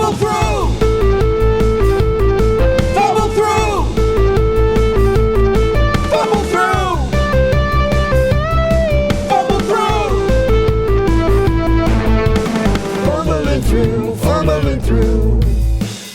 Fumble through! Fumble through! Fumble through! Fumble through! Fumbling through, fumbling through.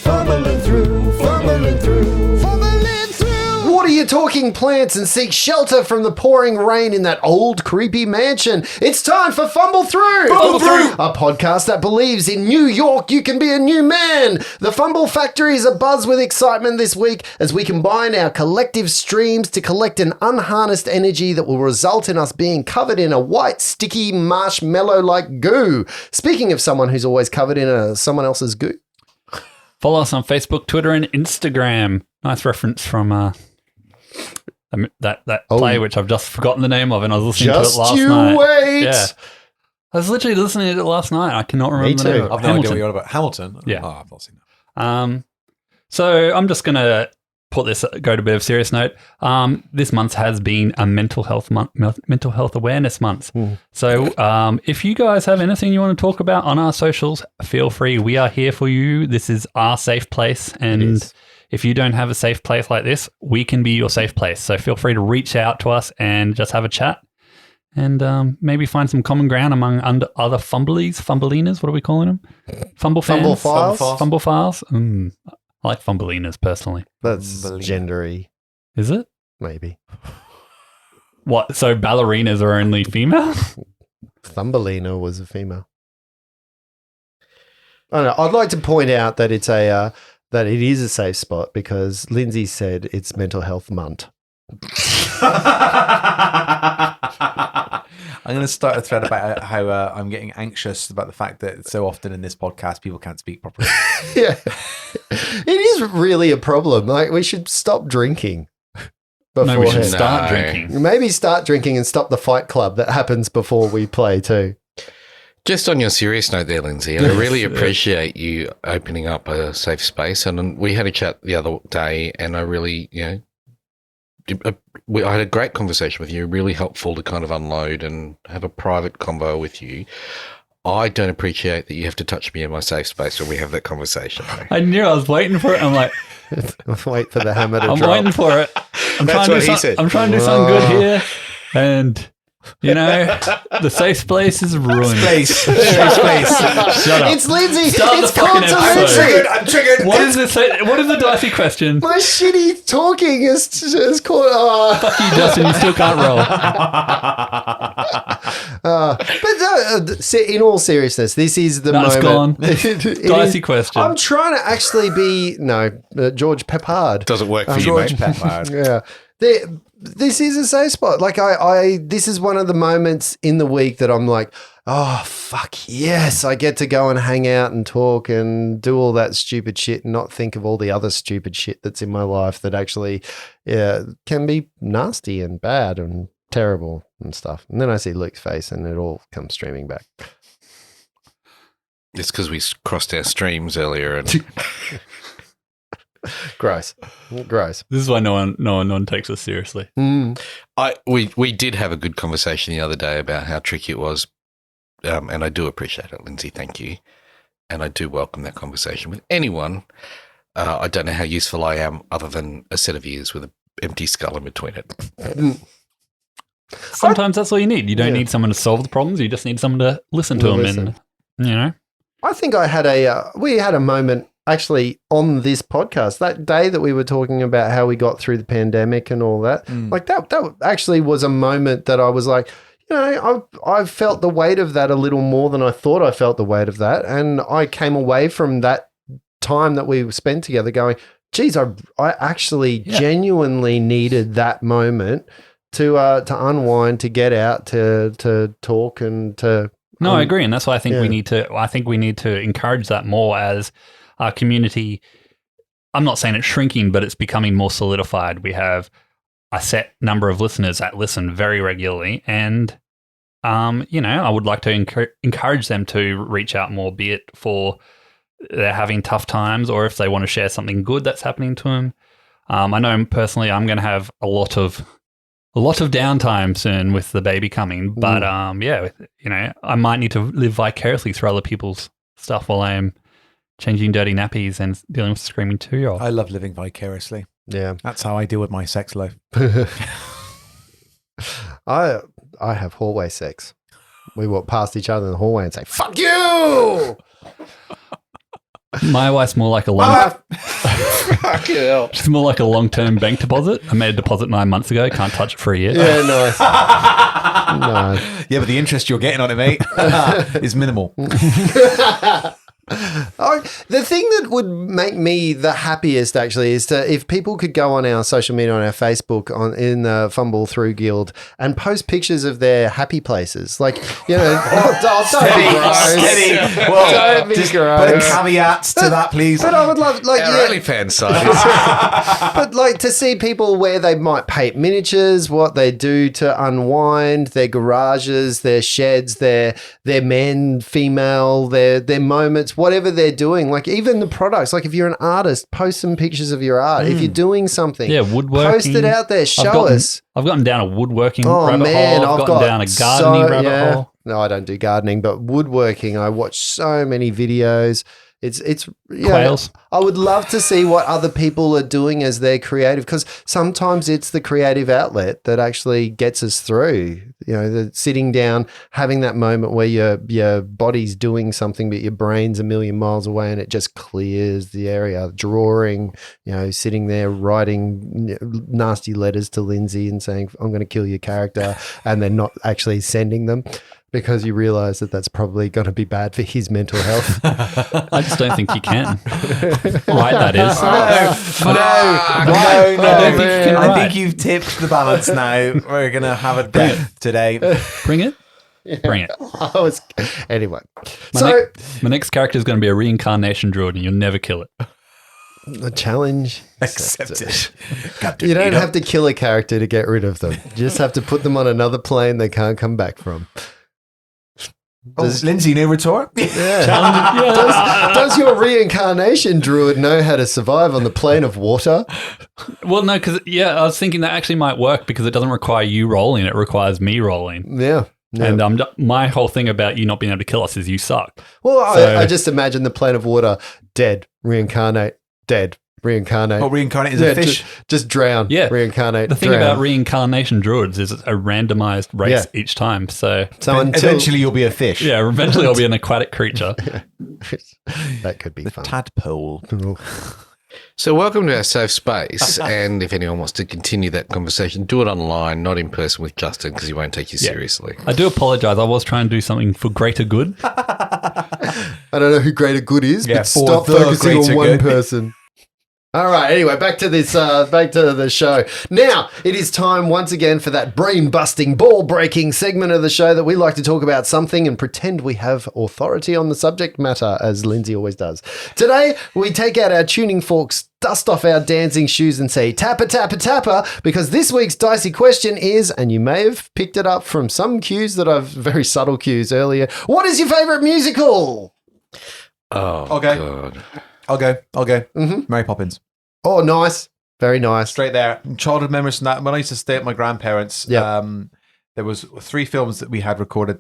Fumbling through, fumbling through. Fumbling through! Water your talking plants and seek shelter from the pouring rain in that old creepy mansion. It's time for Fumble Through! Fumble Through! A podcast that believes in New York you can be a new man. The Fumble Factory is abuzz with excitement this week as we combine our collective streams to collect an unharnessed energy that will result in us being covered in a white, sticky, marshmallow-like goo. Speaking of someone who's always covered in someone else's goo. Follow us on Facebook, Twitter, and Instagram. Nice reference from that play, which I've just forgotten the name of, and I was listening to it last night. Wait! Yeah. I was literally listening to it last night. I cannot remember the name. I've no idea what you're on about. Hamilton? Yeah. Oh, I've not seen that. So I'm just going to go to a bit of serious note. This month has been a mental health awareness month. So if you guys have anything you want to talk about on our socials, feel free. We are here for you. This is our safe place. And if you don't have a safe place like this, we can be your safe place. So feel free to reach out to us and just have a chat and maybe find some common ground among other fumbleinas. What are we calling them? Fumble fans? Fumble files? I like fumbleinas personally. That's gendery. Is it? Maybe. What? So ballerinas are only female? Thumbelina was a female. I don't know. I'd like to point out that it's that it is a safe spot because Lindsay said it's mental health month. I'm going to start a thread about how I'm getting anxious about the fact that so often in this podcast people can't speak properly. Yeah. It is really a problem. Like, we should stop drinking. No, we should beforehand. start drinking. Maybe start drinking and stop the fight club that happens before we play too. Just on your serious note there, Lindsay, I really appreciate you opening up a safe space. And we had a chat the other day and I really, I had a great conversation with you, really helpful to kind of unload and have a private convo with you. I don't appreciate that you have to touch me in my safe space when we have that conversation. I knew I was waiting for it. I'm like, Wait for the hammer to I'm drop. waiting for it. I'm trying to do something good here. And, the safe space is ruined. Safe space. Shut up. It's Lindsay. Start It's the fucking called to episode. Lindsay. I'm triggered. What is the dicey question? My shitty talking is called. Fuck you, Justin. You still can't roll. But in all seriousness, this is the That's moment. gone. Dicey question. I'm trying to actually be George Peppard. Doesn't work for you, George mate. Peppard. Yeah. This is a safe spot. Like this is one of the moments in the week that I'm like, oh, fuck yes, I get to go and hang out and talk and do all that stupid shit and not think of all the other stupid shit that's in my life that actually can be nasty and bad and terrible and stuff. And then I see Luke's face and it all comes streaming back. It's because we crossed our streams earlier and Gross. This is why no one takes us seriously. we did have a good conversation the other day about how tricky it was, and I do appreciate it, Lindsay. Thank you, and I do welcome that conversation with anyone. I don't know how useful I am, other than a set of ears with an empty skull in between it. Sometimes that's all you need. You don't need someone to solve the problems. You just need someone to listen to them. And I think I had we had a moment actually on this podcast that day that we were talking about how we got through the pandemic and all that. Like that actually was a moment that I was like, I felt the weight of that a little more than I thought I felt the weight of that. And I came away from that time that we spent together going, geez, I actually genuinely needed that moment to unwind, to get out, to talk and to. No, I agree. And that's why I think we need to encourage that more as our community. I'm not saying it's shrinking, but it's becoming more solidified. We have a set number of listeners that listen very regularly. And, I would like to encourage them to reach out more, be it for they're having tough times or if they want to share something good that's happening to them. I know personally I'm going to have a lot of downtime soon with the baby coming, but I might need to live vicariously through other people's stuff while I'm changing dirty nappies and dealing with a screaming 2-year-old. I love living vicariously. Yeah. That's how I deal with my sex life. I have hallway sex. We walk past each other in the hallway and say, "Fuck you!" My wife's more like a long. Fuck hell. She's more like a long-term bank deposit. I made a deposit 9 months ago. Can't touch it for a year. Yeah, nice. Nice. Yeah, but the interest you're getting on it, mate, is minimal. The thing that would make me the happiest actually is if people could go on our social media, on our Facebook, in the Fumble Through Guild, and post pictures of their happy places. Like, don't be gross. Steady. Well, Don't be just gross. put caveats to that, please. But I would love, Our OnlyFans site. but like to see people where they might paint miniatures, what they do to unwind, their garages, their sheds, their men, female, their moments, whatever they're doing. Like even the products. Like if you're an artist, post some pictures of your art. If you're doing something, Yeah, woodworking. post it out there. Show us. I've gotten down a woodworking Oh rabbit man, hole. I've gotten down a gardening rabbit hole. No, I don't do gardening, but woodworking. I watch so many videos. It's Quails. I would love to see what other people are doing as they're creative, because sometimes it's the creative outlet that actually gets us through. The sitting down, having that moment where your body's doing something, but your brain's a million miles away, and it just clears the area. Drawing, sitting there writing nasty letters to Lindsay and saying, "I'm going to kill your character," and then not actually sending them, because you realize that that's probably going to be bad for his mental health. I just don't think you can. Right, that is. No. I don't think you can I write. think you've tipped the balance now. We're going to have a death today. Bring it. Bring it. Anyway. My next character is going to be a reincarnation druid, and you'll never kill it. The challenge. Accept it. You don't have to kill a character to get rid of them. You just have to put them on another plane they can't come back from. Lindsay, no retort? Yeah. Does your reincarnation druid know how to survive on the plane of water? Well, no, because, I was thinking that actually might work because it doesn't require you rolling. It requires me rolling. Yeah. And my whole thing about you not being able to kill us is you suck. Well, I just imagine the plane of water, dead, reincarnate, dead, reincarnate. Or reincarnate as a fish? Just drown. Yeah. Reincarnate. The thing drown. about reincarnation druids is it's a randomized race each time. So Eventually you'll be a fish. yeah, eventually I'll be an aquatic creature. that could be fun. Tadpole. So welcome to our safe space, and if anyone wants to continue that conversation, do it online, not in person with Justin, because he won't take you seriously. I do apologize. I was trying to do something for greater good. I don't know who greater good is, Yeah, but for stop the focusing on greater one good. person. All right. Anyway, back to the show. Now it is time once again for that brain-busting, ball-breaking segment of the show that we like to talk about something and pretend we have authority on the subject matter, as Lindsay always does. Today, we take out our tuning forks, dust off our dancing shoes, and say tappa, tappa, tappa, because this week's dicey question is, and you may have picked it up from some cues that I've very subtle cues earlier. What is your favorite musical? Oh, Okay. God. I'll go. Mm-hmm. Mary Poppins. Oh, nice. Very nice. Straight there. Childhood memories from that. When I used to stay at my grandparents', Yeah. there was 3 films that we had recorded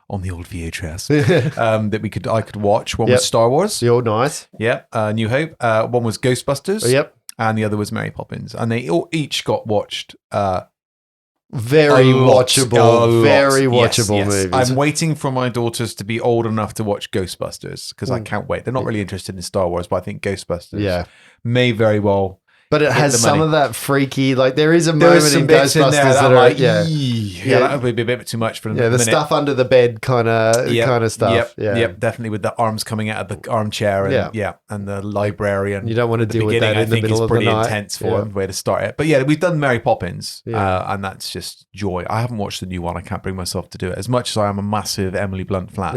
on the old VHS that I could watch. One Yep. was Star Wars. You're nice. New Hope. One was Ghostbusters. Yep. And the other was Mary Poppins. And they each got watched Very a lot. watchable. Very Yes, watchable yes. movies. I'm waiting for my daughters to be old enough to watch Ghostbusters because I can't wait. They're not really interested in Star Wars, but I think Ghostbusters may very well. But it hit has the some money. of that freaky, like there is a There moment is some in bits in Ghostbusters there that that I'm are, like, yeah, that would be a bit too much for the minute. stuff under the bed kind of stuff. Yep, definitely with the arms coming out of the armchair and and the librarian. You don't want to the deal with beginning, that in I the think middle is of the pretty night. intense for them, way to start it. But yeah, we've done Mary Poppins, Yeah. and that's just joy. I haven't watched the new one. I can't bring myself to do it. As much as I am a massive Emily Blunt fan.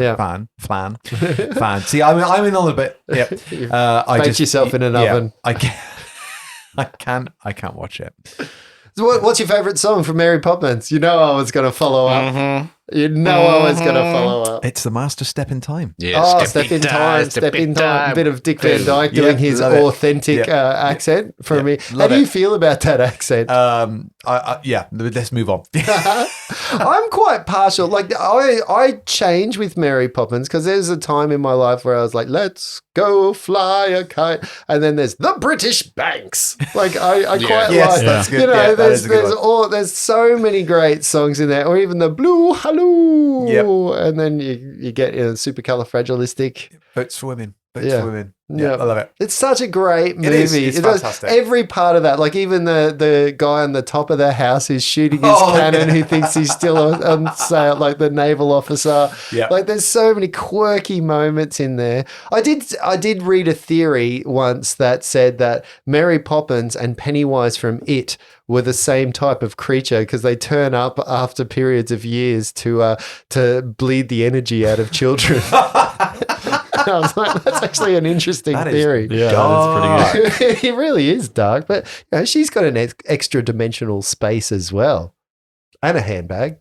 See, I'm in on a bit. Yeah, I Baked just yourself in an oven. I can't watch it. So what's your favorite song from Mary Poppins? You know I was going to follow up. Mm-hmm. You know I was going to follow up. It's the Master Step in Time. Yeah, Step in time. A bit of Dick Van Dyke doing his love it. authentic accent for me. How love do you it. feel about that accent? I let's move on. I'm quite partial. Like I change with Mary Poppins because there's a time in my life where I was like, let's go fly a kite. And then there's the British Banks. Like I quite like, that's good. you know, Yeah, that is a good one. there's so many great songs in there, or even the Blue Halloo. Yep. And then you get supercalifragilistic. Votes for women. For women. Yeah, I love it. It's such a great movie. It's fantastic. Every part of that, like even the guy on the top of the house who's shooting his cannon, who thinks he's still on sail, like the naval officer. Yeah. Like there's so many quirky moments in there. I did read a theory once that said that Mary Poppins and Pennywise from It were the same type of creature because they turn up after periods of years to bleed the energy out of children. I was like, that's actually an interesting theory. Yeah, that's pretty good. It really is dark, but she's got an extra dimensional space as well, and a handbag.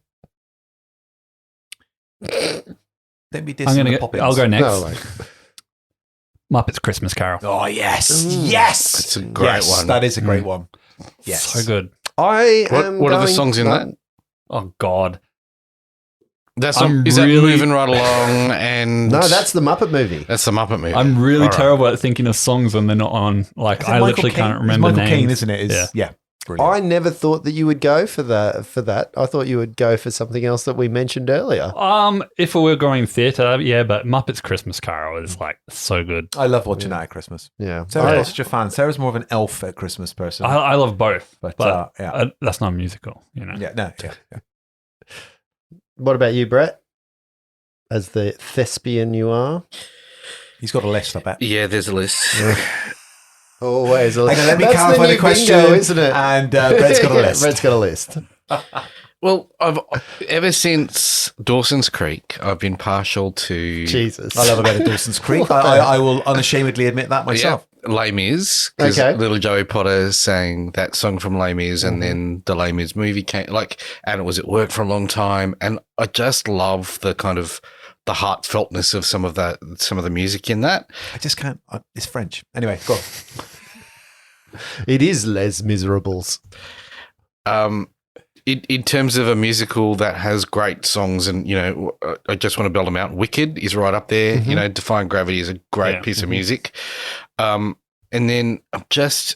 Don't be dissing Poppins. I'll go next. No, Muppets Christmas Carol. Oh yes, yes, it's a great one. That is a great one. Yes, So good. What are the songs in that? Oh God. Is that moving right along? And No, that's the Muppet movie. That's the Muppet movie. I'm really terrible at thinking of songs when they're not on. Like I literally can't remember Michael names. Caine, isn't it? Yeah. Brilliant. I never thought that you would go for that. I thought you would go for something else that we mentioned earlier. If we were going theatre, yeah, but Muppets Christmas Carol is like so good. I love watching that at Christmas. Yeah. Sarah's not such a fan. Sarah's more of an elf at Christmas person. I love both, but that's not a musical, you know. Yeah. What about you, Brett? As the thespian you are. He's got a list, I bet. Yeah, there's a list. Always a list. Let me That's clarify the the new question, bingo, isn't it? And Brett's got a list. Brett's got a list. Well, I've ever since Dawson's Creek, I've been partial to Jesus. I love a bit of Dawson's Creek. I will unashamedly admit that myself. Les Mis, because little Joey Potter sang that song from Les Mis, and then the Les Mis movie came, and it was at work for a long time, and I just love the kind of the heartfeltness of some of the music in that. I just can't. It's French. Anyway, go on. It is Les Miserables. In terms of a musical that has great songs, and I just want to build them out. Wicked is right up there. Mm-hmm. Defying Gravity is a great piece of music. And then I'm just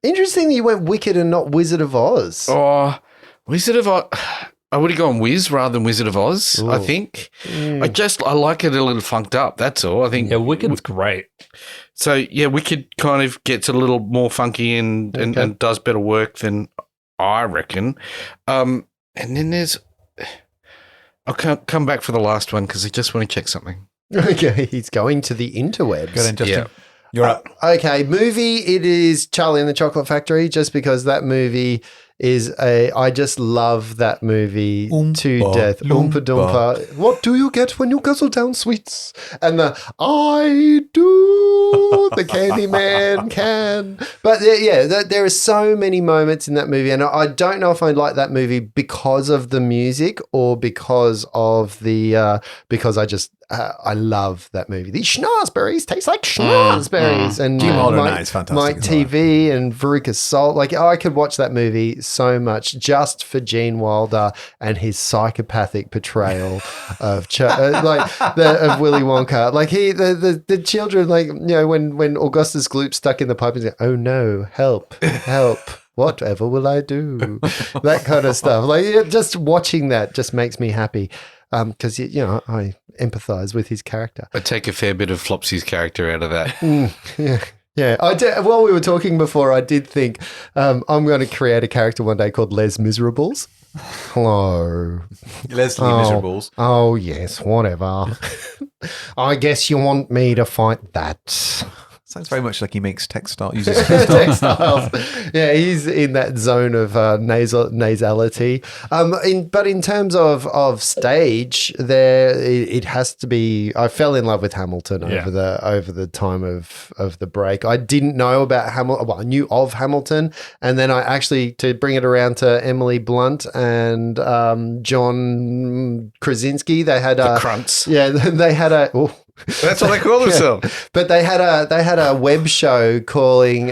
interesting that you went Wicked and not Wizard of Oz. Oh, Wizard of Oz. I would have gone Wiz rather than Wizard of Oz. Ooh. I think I like it a little funked up. That's all. I think. Yeah, Wicked's great. So yeah, Wicked kind of gets a little more funky and does better work than I reckon. And then I'll come back for the last one because I just want to check something. Okay, he's going to the interwebs. Go then, Justin. Yeah. You're up. Okay, movie. It is Charlie and the Chocolate Factory, just because that movie is I just love that movie to death. Oompa Doompa. What do you get when you guzzle down sweets? And I do, the Candyman can. But there are so many moments in that movie, and I don't know if I like that movie because of the music or because of because I love that movie. These schnozberries taste like schnozberries. And Gene Wilder is fantastic. Mike TV and Veruca Salt. Like, I could watch that movie so much just for Gene Wilder and his psychopathic portrayal of of Willy Wonka. Like the children, when Augustus Gloop stuck in the pipe and said, "Oh no, help. Whatever will I do?" That kind of stuff. Like, just watching that just makes me happy. Because, I empathize with his character. I take a fair bit of Flopsy's character out of that. Yeah. I did, while we were talking before, I did think I'm going to create a character one day called Les Miserables. Hello. Leslie Miserables. Oh, yes, whatever. I guess you want me to fight that. Sounds very much like he makes uses textiles. Yeah, he's in that zone of nasality. But in terms of stage, it has to be. I fell in love with Hamilton over the time of the break. I didn't know about Hamilton. Well, I knew of Hamilton, and then I actually, to bring it around to Emily Blunt and John Krasinski, they had the Crunts. Yeah, they had a. Oh, that's what they call themselves. But they had a web show calling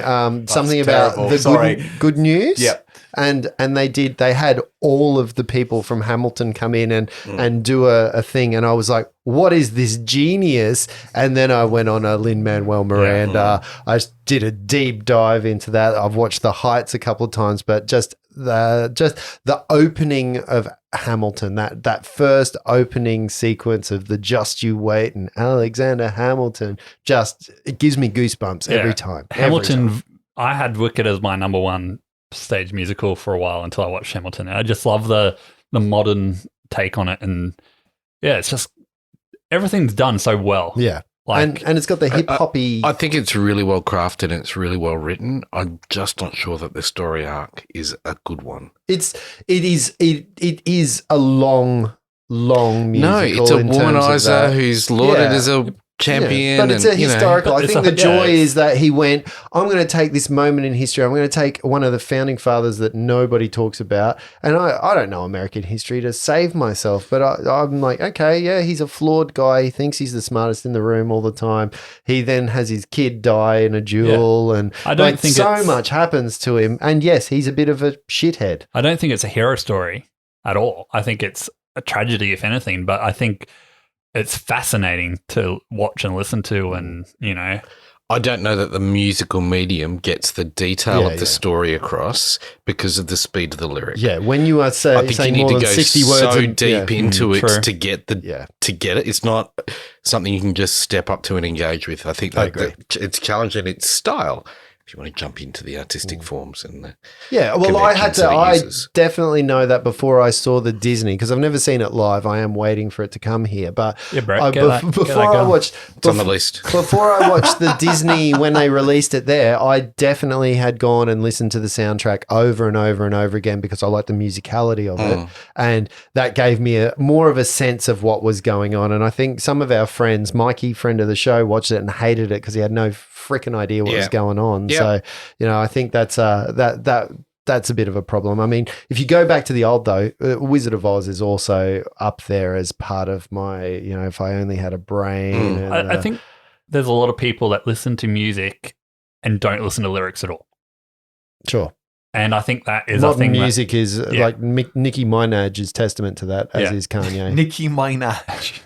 something about the good news. Yep. and they had all of the people from Hamilton come in and do a thing, and I was like, what is this genius? And then I went on a Lin-Manuel Miranda. I did a deep dive into that. I've watched The Heights a couple of times, but just the opening of Hamilton, that first opening sequence of the Just You Wait and Alexander Hamilton, it gives me goosebumps every time. Hamilton, I had Wicked as my number one stage musical for a while until I watched Hamilton. And I just love the modern take on it. And yeah, it's just everything's done so well. Yeah. And it's got the hip hoppy. I think it's really well crafted and it's really well written. I'm just not sure that the story arc is a good one. It is a long musical. No, it's a womanizer who's lauded as a champion. But it's a historical. I think the joy is is that he went, I'm going to take this moment in history. I'm going to take one of the founding fathers that nobody talks about. And I don't know American history to save myself, but I'm like, okay, yeah, he's a flawed guy. He thinks he's the smartest in the room all the time. He then has his kid die in a duel. And I don't think so much happens to him. And yes, he's a bit of a shithead. I don't think it's a hero story at all. I think it's a tragedy, if anything, but I think it's fascinating to watch and listen to, and I don't know that the musical medium gets the detail of the story across because of the speed of the lyric. Yeah, when you are saying you more need to than go 60 words so deep into it True. to get it. It's not something you can just step up to and engage with. I think that it's challenging its style. If you want to jump into the artistic forms and the I definitely know that before I saw the Disney, because I've never seen it live. I am waiting for it to come here, but Brett, before I watched it's on the list. Before I watched the Disney when they released it there, I definitely had gone and listened to the soundtrack over and over and over again because I like the musicality of it, and that gave me more of a sense of what was going on. And I think some of our friends, Mikey, friend of the show, watched it and hated it because he had no freaking idea what was going on. Yep. So, I think that's that's a bit of a problem. I mean, if you go back to the old though, Wizard of Oz is also up there as part of my, if I only had a brain. And, I think there's a lot of people that listen to music and don't listen to lyrics at all. Sure. And I think that is modern music is like Nicki Minaj is testament to that, as is Kanye. Nicki Minaj.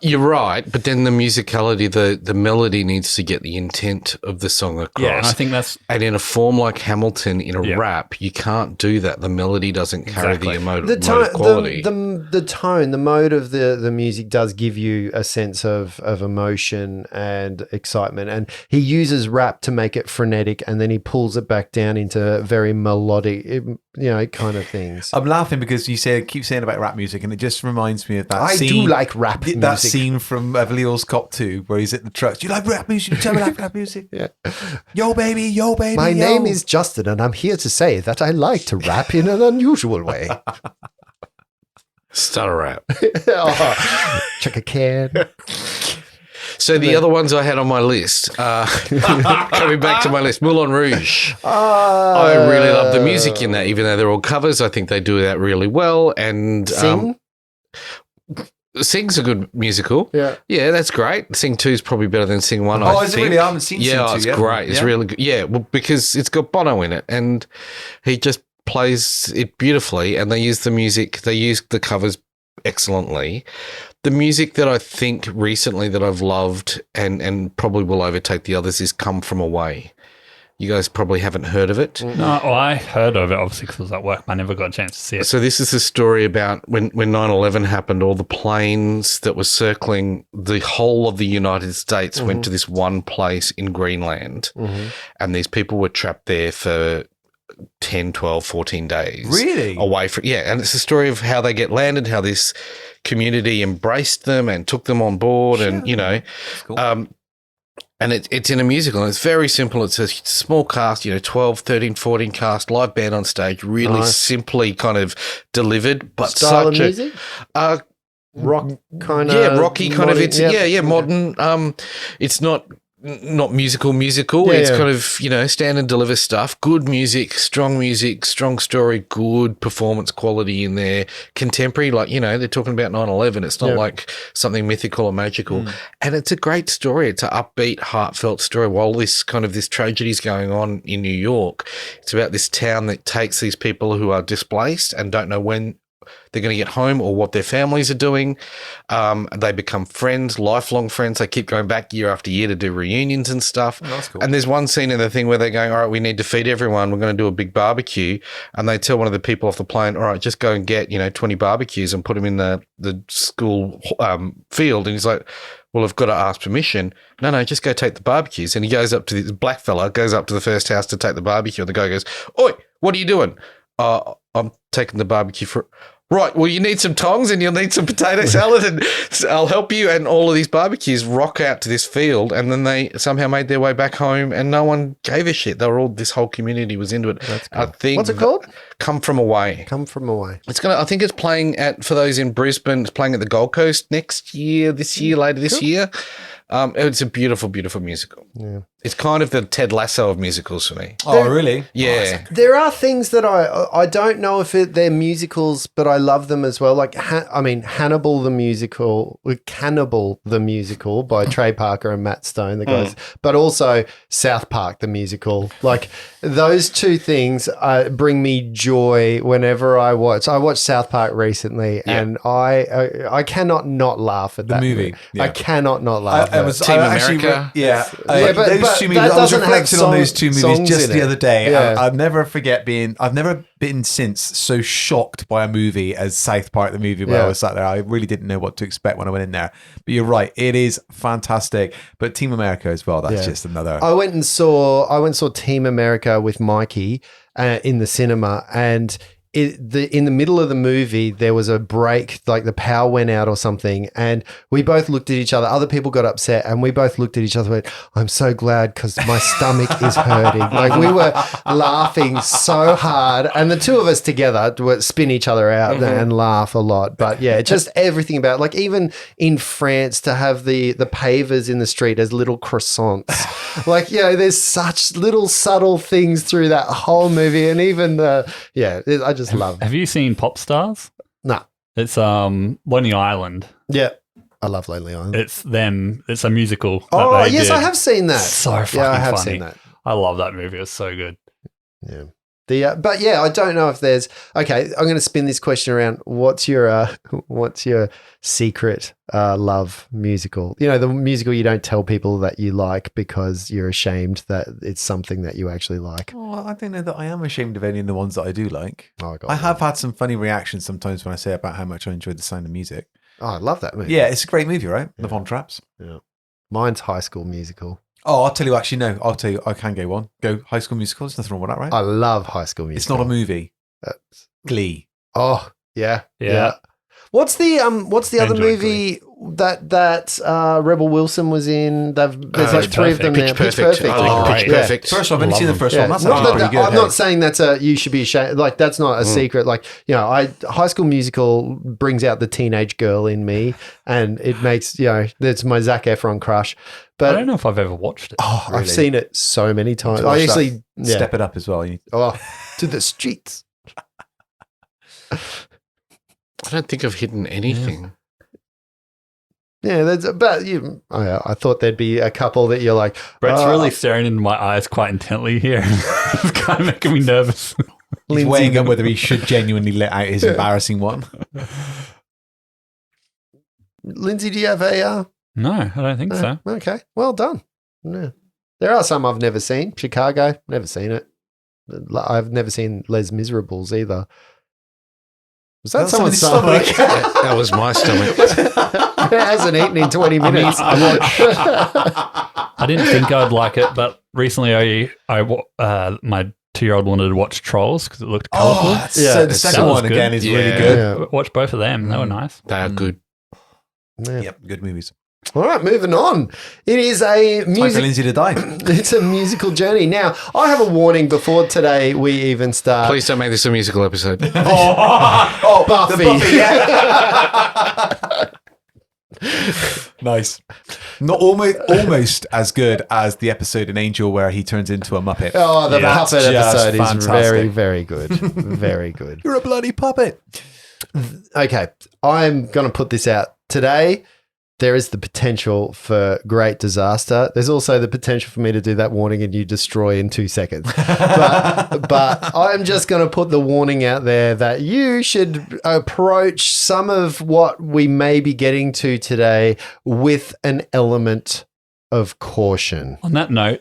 You're right, but then the musicality, the melody needs to get the intent of the song across. Yeah, and I think that's... And in a form like Hamilton, in a rap, you can't do that. The melody doesn't carry the emotive quality. The tone, the mode of the music does give you a sense of emotion and excitement. And he uses rap to make it frenetic, and then he pulls it back down into very melodic, kind of things. I'm laughing because you keep saying about rap music, and it just reminds me of that scene. I do like rap music. That scene from Beverly Hills Cop 2 where he's at the trucks. Do you like rap music? Tell me like rap music. Yeah. Yo, baby. My name is Justin, and I'm here to say that I like to rap in an unusual way. Stutter rap. Check a can. So the other ones I had on my list, coming back to my list, Moulin Rouge. I really love the music in that, even though they're all covers. I think they do that really well. And Sing? Sing's a good musical. Yeah. Yeah, that's great. Sing 2 is probably better than Sing 1, I think. Really? I haven't seen Sing 2 Yeah, it's great. It's really good. Yeah, well, because it's got Bono in it, and he just plays it beautifully, and they use the music, they use the covers excellently. The music that I think recently that I've loved and probably will overtake the others is Come From Away. You guys probably haven't heard of it. No, I heard of it, obviously, because I was at work. I never got a chance to see it. So this is a story about when 9/11 happened, all the planes that were circling the whole of the United States went to this one place in Greenland, and these people were trapped there for 10, 12, 14 days. Really? Away from, and it's a story of how they get landed, how this community embraced them and took them on board, and, cool. And it's in a musical, and it's very simple. It's a small cast, 12, 13, 14 cast, live band on stage, really simply kind of delivered, but style such of music? Rock kind of. Yeah, rocky kind modern, of. It's modern. It's not not musical. Yeah, It's yeah. kind of, stand and deliver stuff. Good music, strong story, good performance quality in there. Contemporary, like, they're talking about 9/11. It's not like something mythical or magical. And it's a great story. It's an upbeat, heartfelt story. While this tragedy is going on in New York, it's about this town that takes these people who are displaced and don't know when they're going to get home or what their families are doing. They become friends, lifelong friends. They keep going back year after year to do reunions and stuff. Oh, that's cool. And there's one scene in the thing where they're going, all right, we need to feed everyone. We're going to do a big barbecue. And they tell one of the people off the plane, all right, just go and get, 20 barbecues and put them in the school field. And he's like, well, I've got to ask permission. No, just go take the barbecues. And he goes up to this black fella, goes up to the first house to take the barbecue. And the guy goes, oi, what are you doing? I'm taking the barbecue for... Right, well, you need some tongs and you'll need some potato salad and I'll help you. And all of these barbecues rock out to this field and then they somehow made their way back home and no one gave a shit. This whole community was into it. That's cool. I think. What's it called? Come From Away. Come From Away. I think it's playing for those in Brisbane, it's playing at the Gold Coast next year, later this year. It's a beautiful, beautiful musical. Yeah. It's kind of the Ted Lasso of musicals for me. Oh, really? Yeah. There are things that I don't know if they're musicals, but I love them as well. Like, Hannibal the musical, Cannibal the musical by Trey Parker and Matt Stone, the guys, but also South Park the musical. Like, those two things bring me joy whenever I watch. I watched South Park recently, and I cannot not laugh at that movie. Yeah. I cannot not laugh. Team America. Those two movies. I was reflecting on those two movies just the other day. Yeah. I've never been since so shocked by a movie as South Park the movie where I was sat there. I really didn't know what to expect when I went in there. But you're right, it is fantastic. But Team America as well, that's just another. I went and saw Team America with Mikey in the cinema, and in the middle of the movie, there was a break, like the power went out or something, and we both looked at each other. Other people got upset, and we both looked at each other and went, I'm so glad because my stomach is hurting. Like, we were laughing so hard, and the two of us together would spin each other out and laugh a lot. But yeah, just everything about, like, even in France to have the pavers in the street as little croissants. Like, there's such little subtle things through that whole movie, and even I just love. Have you seen Pop Stars? No. It's Lonely Island. Yeah. I love Lonely Island. It's them. It's a musical. Oh, yes, I have seen that. So fucking I have funny. seen that. I love that movie. It's so good. Yeah. But yeah, I don't know if there's. Okay, I'm going to spin this question around. What's your secret love musical? The musical you don't tell people that you like because you're ashamed that it's something that you actually like. Oh, I don't know that I am ashamed of any of the ones that I do like. Oh, God. I have had some funny reactions sometimes when I say about how much I enjoyed the sound of music. Oh, I love that movie. Yeah, it's a great movie, right? The Von Trapps. Yeah. Mine's High School Musical. Oh, I'll tell you. Actually, no. I'll tell you. I can go one. Go High School Musical. There's nothing wrong with that, right? I love High School Musical. It's not a movie. Glee. Oh, yeah. Yeah. What's the other Enjoyed movie that Rebel Wilson was in? There's like three of them now. Pitch Pitch Perfect. Perfect. Oh, Pitch Perfect. First one. I've only seen the first Yeah. one. That's Not actually that- pretty good. I'm not saying that's you should be ashamed. Like, that's not a secret. Like, High School Musical brings out the teenage girl in me, and it makes that's my Zac Efron crush. But I don't know if I've ever watched it. Oh, Really? I've seen it so many times. To watch I actually Step it up as well. to the streets. I don't think I've hidden anything. Yeah, I thought there'd be a couple that you're like, Brett's really staring into my eyes quite intently here. It's kind of making me nervous. He's weighing up whether he should genuinely let out his embarrassing one. Lindsay, do you have a? No, I don't think so. Okay, well done. Yeah. There are some I've never seen. Chicago, never seen it. I've never seen Les Miserables either. Was that someone's stomach? That was my stomach. It hasn't eaten in 20 minutes. I didn't think I'd like it, but recently my 2-year-old wanted to watch Trolls because it looked colourful. So the second one good. again is really Yeah. good. Yeah. Watch both of them. They were nice. They are good. Yeah. Yep, good movies. All right, moving on. It is a Time for Lindsay to die. It's a musical journey. Now, I have a warning before today we even start. Please don't make this a musical episode. Oh, Buffy. Nice. Not almost as good as the episode in Angel where he turns into a Muppet. Oh, the That's puppet just episode is fantastic. very, very good. Very good. You're a bloody puppet. Okay, I'm going to put this out today. There is the potential for great disaster. There's also the potential for me to do that warning and you destroy in 2 seconds. But I'm just going to put the warning out there that you should approach some of what we may be getting to today with an element of caution. On that note,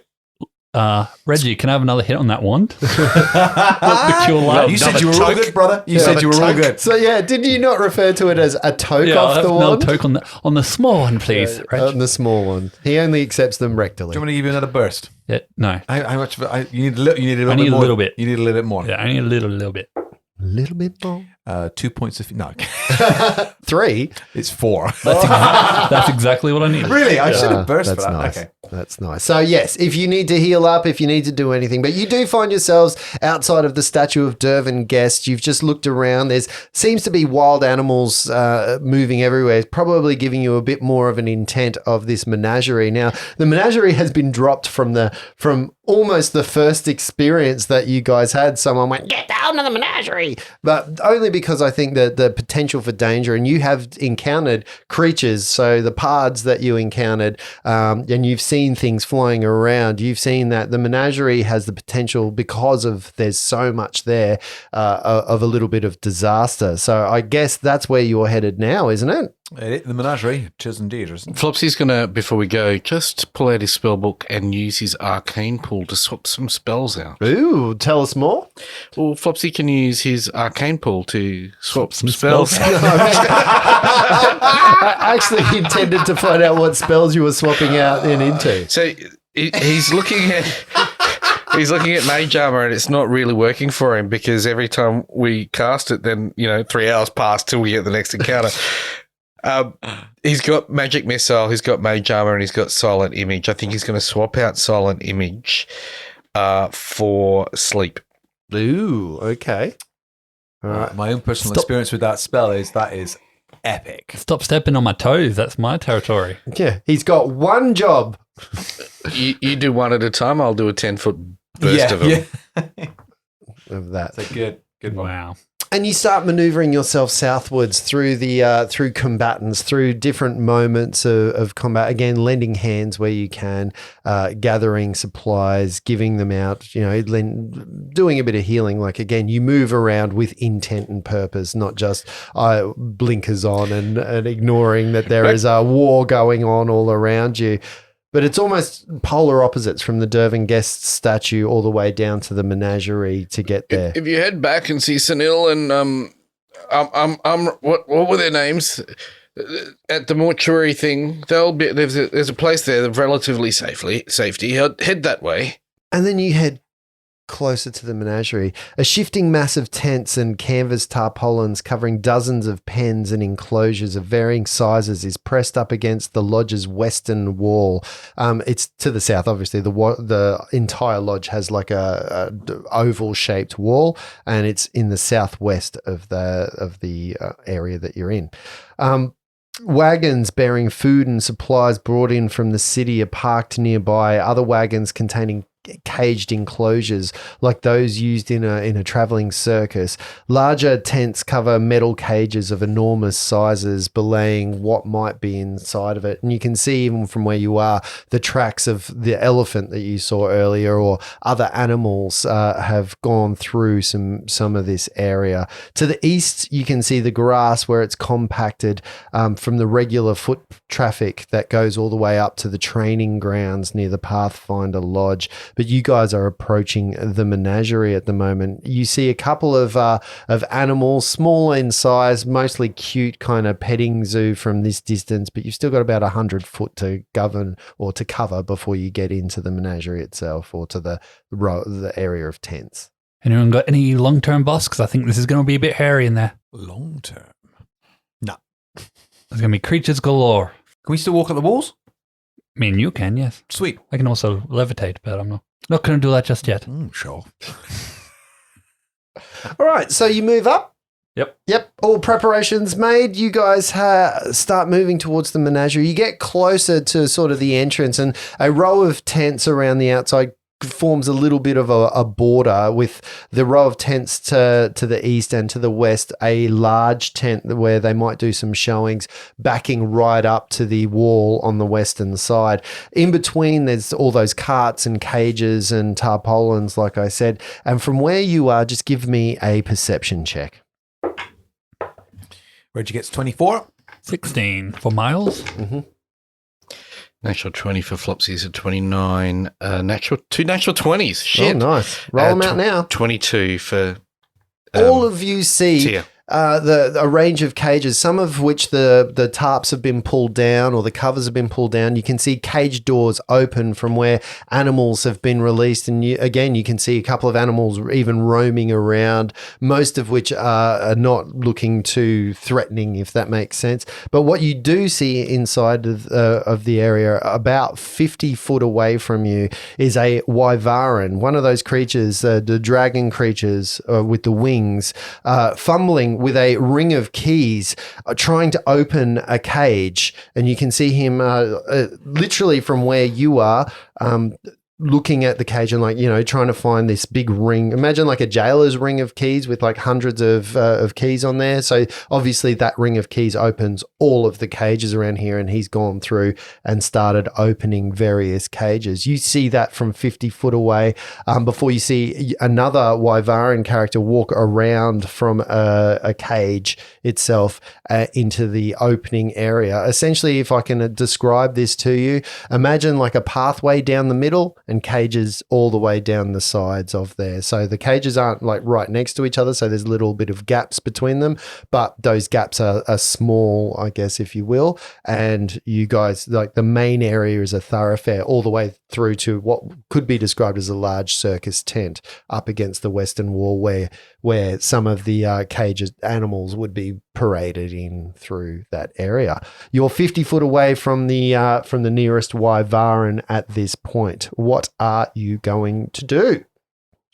Reggie, can I have another hit on that wand? The cure light. You said you were all good, brother. You said you were all good. So yeah, did you not refer to it as a toke Yeah, I'll off have the another wand? toke on the small one, please. Reg. On the small one. He only accepts them rectally. Do you want me to give you another burst? Yeah, no. How much? You need a little. You need a little. I need bit a more. little bit. You need a little bit more. Yeah, only a little bit. A little bit more. 2 points of no. 3. It's 4. That's exactly what I need. Really, I should have burst for That's that. nice. Okay. That's nice. So yes, if you need to heal up, if you need to do anything, but you do find yourselves outside of the statue of Dervin Guest, you've just looked around. There's seems to be wild animals moving everywhere. It's probably giving you a bit more of an intent of this menagerie. Now, the menagerie has been dropped from almost the first experience that you guys had. Someone went, "Get down to the menagerie," but only because I think that the potential for danger, and you have encountered creatures. So the pards that you encountered, and you've seen things flying around. You've seen that the menagerie has the potential, because of there's so much there, of a little bit of disaster. So I guess that's where you're headed now, isn't it? The menagerie, it is indeed. Isn't it? Flopsy's going to, before we go, just pull out his spell book and use his arcane pool to swap some spells out. Ooh, tell us more. Well, Flopsy can use his arcane pool to swap some spells out. I actually intended to find out what spells you were swapping out into. So he's looking at Mage Armor and it's not really working for him because every time we cast it, then 3 hours pass till we get the next encounter. He's got Magic Missile, he's got Mage Armor, and he's got Silent Image. I think he's going to swap out Silent Image for Sleep. Ooh, okay. All right. My own personal experience with that spell is epic. Stop stepping on my toes. That's my territory. Yeah, he's got one job. You do one at a time. I'll do a 10-foot burst of them. Yeah. Of that. That's a good one. Wow. And you start maneuvering yourself southwards through the through combatants, through different moments of combat. Again, lending hands where you can, gathering supplies, giving them out. Doing a bit of healing. Like again, you move around with intent and purpose, not just blinkers on and ignoring that there is a war going on all around you. But it's almost polar opposites from the Dervin Guest statue all the way down to the menagerie to get there. If you head back and see Sunil and what were their names at the mortuary thing? There's a place there that relatively safety. Head that way, and then you head closer to the menagerie. A shifting mass of tents and canvas tarpaulins covering dozens of pens and enclosures of varying sizes is pressed up against the lodge's western wall. It's to the south, obviously. The entire lodge has like a oval-shaped wall, and it's in the southwest of the area that you're in. Wagons bearing food and supplies brought in from the city are parked nearby. Other wagons containing caged enclosures like those used in a traveling circus. Larger tents cover metal cages of enormous sizes, belaying what might be inside of it. And you can see even from where you are, the tracks of the elephant that you saw earlier or other animals have gone through some of this area. To the east, you can see the grass where it's compacted from the regular foot traffic that goes all the way up to the training grounds near the Pathfinder Lodge. But you guys are approaching the menagerie at the moment. You see a couple of animals, small in size, mostly cute, kind of petting zoo from this distance, but you've still got about 100 foot to govern or to cover before you get into the menagerie itself or to the area of tents. Anyone got any long-term boss? Because I think this is going to be a bit hairy in there. Long-term? No. There's going to be creatures galore. Can we still walk on the walls? I mean, you can, yes. Sweet. I can also levitate, but I'm not going to do that just yet. Sure. All right, so you move up. Yep. all preparations made. You guys start moving towards the menagerie. You get closer to sort of the entrance, and a row of tents around the outside forms a little bit of a border, with the row of tents to the east and to the west, a large tent where they might do some showings backing right up to the wall on the western side. In between, there's all those carts and cages and tarpaulins, like I said. And from where you are, just give me a perception check. Reggie gets 24. 16 for Miles. Natural 20 for Flopsy's at 29. Two natural 20s. Shit. Oh, nice. Roll them out now. 22 for all of you see Tia. a range of cages, some of which the tarps have been pulled down or the covers have been pulled down. You can see cage doors open from where animals have been released. And you can see a couple of animals even roaming around, most of which are not looking too threatening, if that makes sense. But what you do see inside of the area, about 50 foot away from you, is a wyvern, one of those creatures, the dragon creatures with the wings, fumbling with a ring of keys, trying to open a cage. And you can see him literally from where you are, looking at the cage and trying to find this big ring. Imagine like a jailer's ring of keys with like hundreds of keys on there. So obviously that ring of keys opens all of the cages around here, and he's gone through and started opening various cages. You see that from 50 foot away before you see another wyvern character walk around from a cage itself into the opening area. Essentially, if I can describe this to you, imagine like a pathway down the middle and cages all the way down the sides of there. So the cages aren't like right next to each other, so there's a little bit of gaps between them, but those gaps are small, I guess, if you will. And you guys, like, the main area is a thoroughfare all the way through to what could be described as a large circus tent up against the western wall, where some of the cages animals would be paraded in through that area. You're 50 foot away from the nearest wyvern at this point. What are you going to do?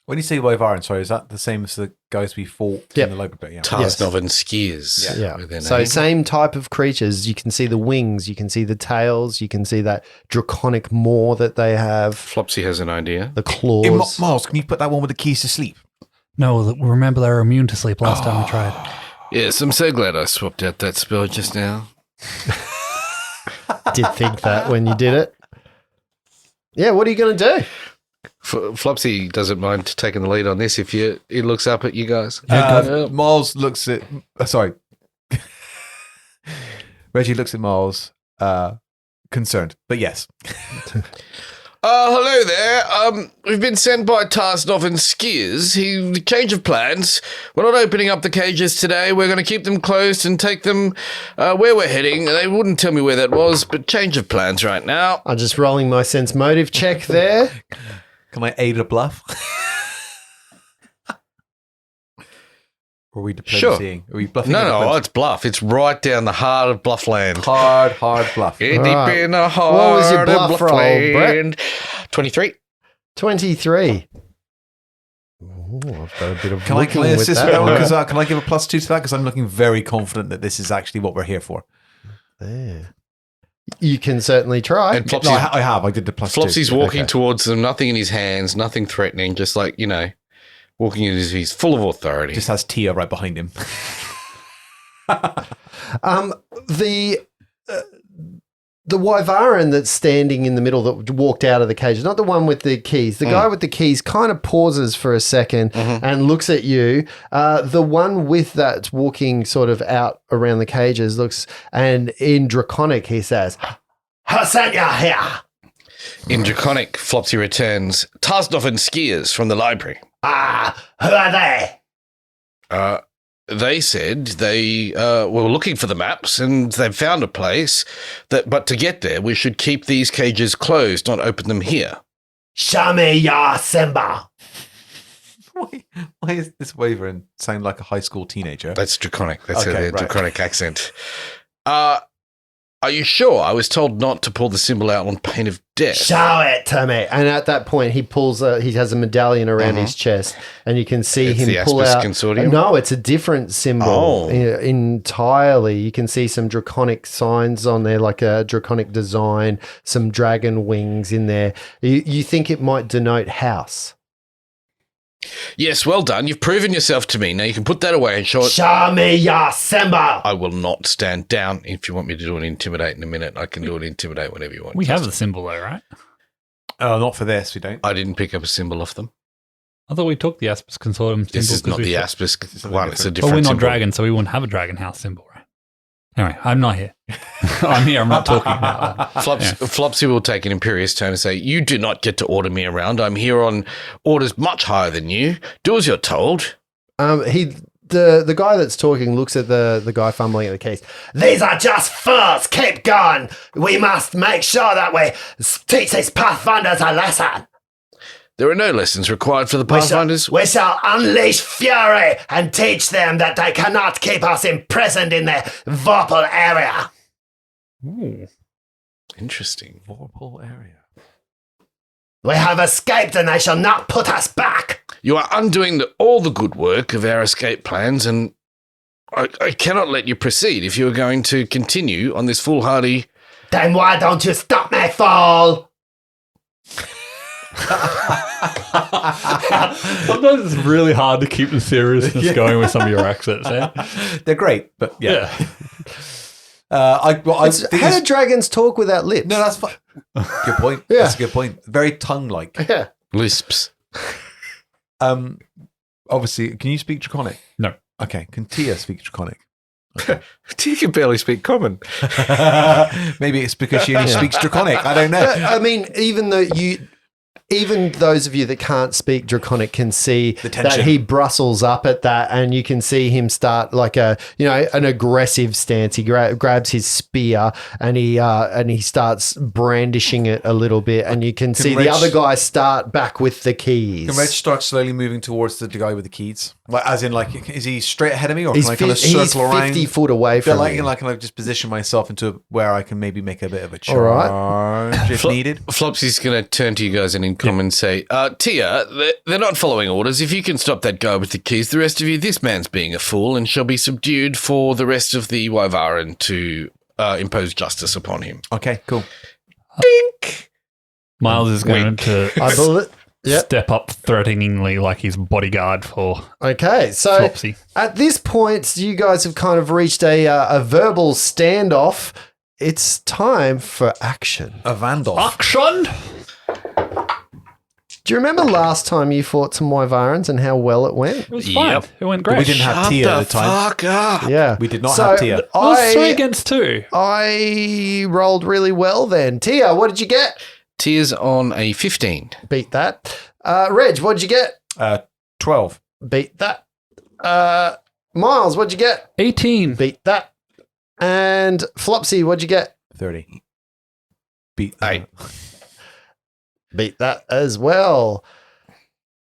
When you say wyvern, sorry, is that the same as the guys we fought in the local bit? Yeah. Tarsnov and Skiers. Yeah. So same type of creatures. You can see the wings, you can see the tails, you can see that draconic maw that they have. Flopsy has an idea. The claws. Miles, can you put that one with the keys to sleep? No, remember they were immune to sleep last time we tried. Yes, I'm so glad I swapped out that spell just now. Did think that when you did it. Yeah, what are you going to do? Flopsy doesn't mind taking the lead on this if he looks up at you guys. Miles looks at... sorry. Reggie looks at Miles, concerned, but yes. Hello there. We've been sent by Tarsnov and Skiers. Change of plans. We're not opening up the cages today. We're going to keep them closed and take them where we're heading. They wouldn't tell me where that was, but change of plans right now. I'm just rolling my sense motive check there. Can I aid a bluff? Or are we diplomacying? Are we bluffing? No, it's bluff. It's right down the heart of Bluffland. Hard bluff. Deep in the heart What was your bluff of roll, Bluffland. Brett? 23. 23. Ooh, I've got a bit of Can I looking with assist that with that one? one. 'Cause, can I give a +2 to that? Because I'm looking very confident that this is actually what we're here for. There. You can certainly try. And Flopsy's, No, I have. I did the +2. Flopsy's but walking okay. towards them, nothing in his hands, nothing threatening, just like, walking as if he's full of authority. Just has Tia right behind him. The wyvern that's standing in the middle that walked out of the cage, not the one with the keys. The guy with the keys kind of pauses for a second and looks at you. The one with that's walking sort of out around the cages looks, and in Draconic he says, "Who sent you here?" In Draconic, Flopsy returns, Tarsnov and Skiers from the library. Who are they? They said they were looking for the maps and they've found a place, but to get there, we should keep these cages closed, not open them here. Show me your Simba. Why is this wyvern sound like a high school teenager? That's Draconic. That's Okay, a right. Draconic accent. Are you sure? I was told not to pull the symbol out on pain of death. Show it to me. And at that point, he has a medallion around his chest, and you can see It's him the pull Aspis out. Consortium? No, it's a different symbol entirely. You can see some draconic signs on there, like a draconic design, some dragon wings in there. You think it might denote house. Yes, well done. You've proven yourself to me. Now you can put that away and show it. Show me your symbol. I will not stand down. If you want me to do an intimidate in a minute, I can do an intimidate whenever you want. We have the symbol though, right? Oh, not for this. We don't. I didn't pick up a symbol off them. I thought we took the Aspis Consortium symbol. This is not the Aspis one. It's a different But we're not symbol. dragon, so we wouldn't have a dragon house symbol, right? Anyway, I'm not here. I'm here. I'm not talking about that. Flopsy will take an imperious tone and say, "You do not get to order me around. I'm here on orders much higher than you. Do as you're told." The guy that's talking looks at the guy fumbling at the keys. These are just furs. Keep going. We must make sure that we teach these pathfinders a lesson. There are no lessons required for the Pathfinders. We shall unleash fury and teach them that they cannot keep us imprisoned in their Vorpal area. Ooh. Interesting. Vorpal area. We have escaped and they shall not put us back. You are undoing all the good work of our escape plans, and I cannot let you proceed if you are going to continue on this foolhardy... Then why don't you stop me, fool? Sometimes it's really hard to keep the seriousness going with some of your accents. Eh? They're great, but yeah. How do dragons talk without lips? No, that's fine. Good point. Yeah. That's a good point. Very tongue-like. Yeah. lisps. Obviously, can you speak Draconic? No. Okay. Can Tia speak Draconic? You can barely speak common. Maybe it's because she only speaks Draconic. I don't know. I mean, even those of you that can't speak Draconic can see The tension. that he brustles up at that, and you can see him start like an aggressive stance. He grabs his spear and he starts brandishing it a little bit, and you can see Reg- the other guy start back with the keys. Can Reg start slowly moving towards the guy with the keys? Like, as in, like, is he straight ahead of me, or can I kind of circle around? 50 foot away from me. Can I just position myself into where I can maybe make a bit of a charge All right. if needed? Flopsy's going to turn to you guys and in common say, Tia, they're not following orders. If you can stop that guy with the keys, the rest of you, this man's being a fool and shall be subdued for the rest of the Wyvaran to impose justice upon him. Okay, cool. Dink! Miles is going to I believe. Yep. step up threateningly like his bodyguard for Okay, so Flopsy. at this point, you guys have kind of reached a verbal standoff. It's time for action. A Vandal. Action! Do you remember last time you fought some Wyvarans and how well it went? It was fine. Yep. It went great. We didn't have Shut Tia at the the time. fuck up. Yeah. We did not have Tia. It was 3 against 2. I rolled really well then. Tia, what did you get? Tia's on a 15. Beat that. Reg, what did you get? 12. Beat that. Miles, what'd you get? 18. Beat that. And Flopsy, what'd you get? 30. Beat 8. Beat that as well.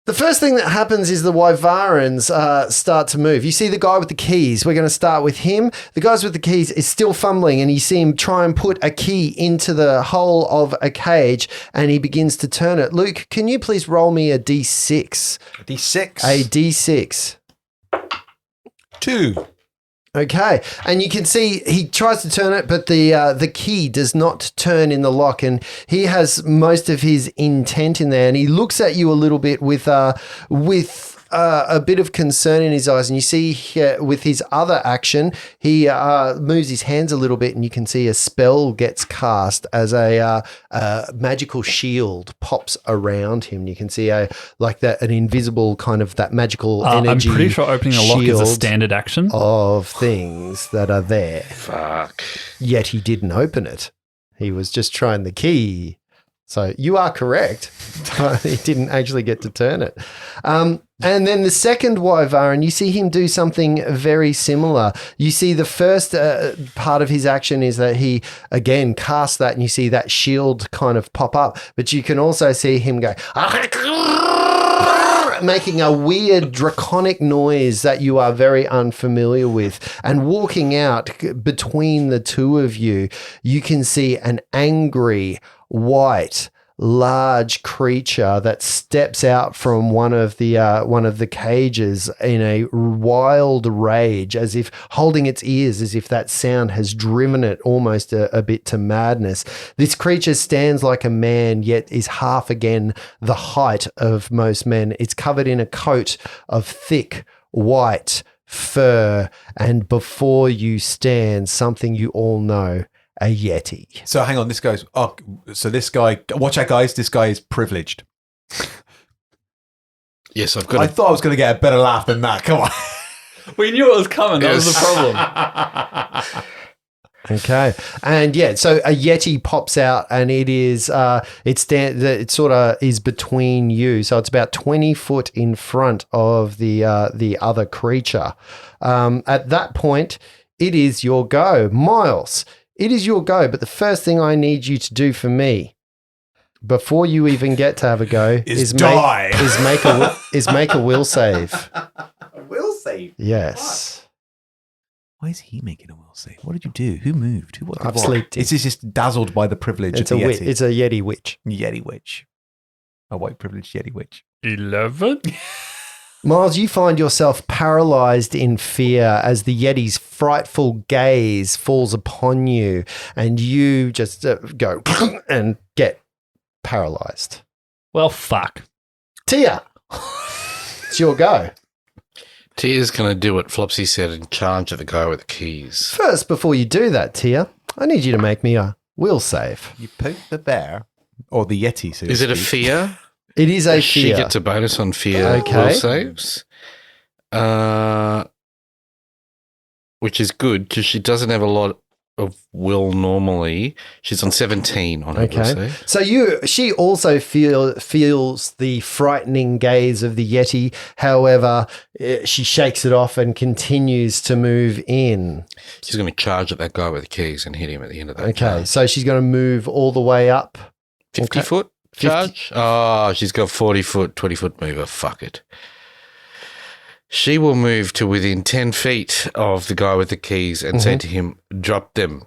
The first thing that happens is the Wyvarans start to move. You see the guy with the keys. We're going to start with him. The guy with the keys is still fumbling, and you see him try and put a key into the hole of a cage, and he begins to turn it. Luke, can you please roll me a D6? D6. A D6. 2. Okay, and you can see he tries to turn it, but the key does not turn in the lock, and he has most of his intent in there, and he looks at you a little bit with a bit of concern in his eyes, and you see here, with his other action, he moves his hands a little bit, and you can see a spell gets cast as a magical shield pops around him. You can see an invisible kind of that magical energy. I'm pretty sure opening a lock is a shield standard action. of things that are there. Fuck. Yet he didn't open it. He was just trying the key. So you are correct. But he didn't actually get to turn it. And then the second Wyvaran, you see him do something very similar. You see the first part of his action is that he, again, casts that, and you see that shield kind of pop up. But you can also see him go, making a weird draconic noise that you are very unfamiliar with. And walking out between the two of you, you can see an angry, white, large creature that steps out from one of the cages in a wild rage, as if holding its ears, as if that sound has driven it almost a bit to madness. This creature stands like a man, yet is half again the height of most men. It's covered in a coat of thick white fur, and before you stands something you all know. A Yeti. So hang on, this guy, watch out guys, this guy is privileged. Yes, I've got I thought I was going to get a better laugh than that. Come on. We knew it was coming. That was the problem. Okay. And yeah, so a Yeti pops out and it is, it sort of is between you. So it's about 20 foot in front of the other creature. At that point, it is your go. Miles, it is your go, but the first thing I need you to do for me, before you even get to have a go, is make a will save. A will save? Yes. Why is he making a will save? What did you do? Who moved? Who? What? I've sleeped. Is he just dazzled by the privilege It's of the a Yeti? It's a Yeti witch. Yeti witch. A white privileged Yeti witch. 11. Miles, you find yourself paralyzed in fear as the Yeti's frightful gaze falls upon you, and you just go and get paralyzed. Well, fuck. Tia, it's your go. Tia's going to do what Flopsy said and charge at the guy with the keys. First, before you do that, Tia, I need you to make me a will save. You poke the bear, or the Yeti, so to Is it a speak. fear? It is a She fear. gets a bonus on fear Okay. will saves. Which is good because she doesn't have a lot of will normally. She's on 17 on her will Okay. save. So she also feels the frightening gaze of the Yeti. However, she shakes it off and continues to move in. She's going to charge at that guy with the keys and hit him at the end of that. Okay, charge. so she's going to move all the way up. 50 Okay. foot charge? Oh, she's got 40 foot, 20 foot mover. Fuck it. She will move to within 10 feet of the guy with the keys and say to him, drop them.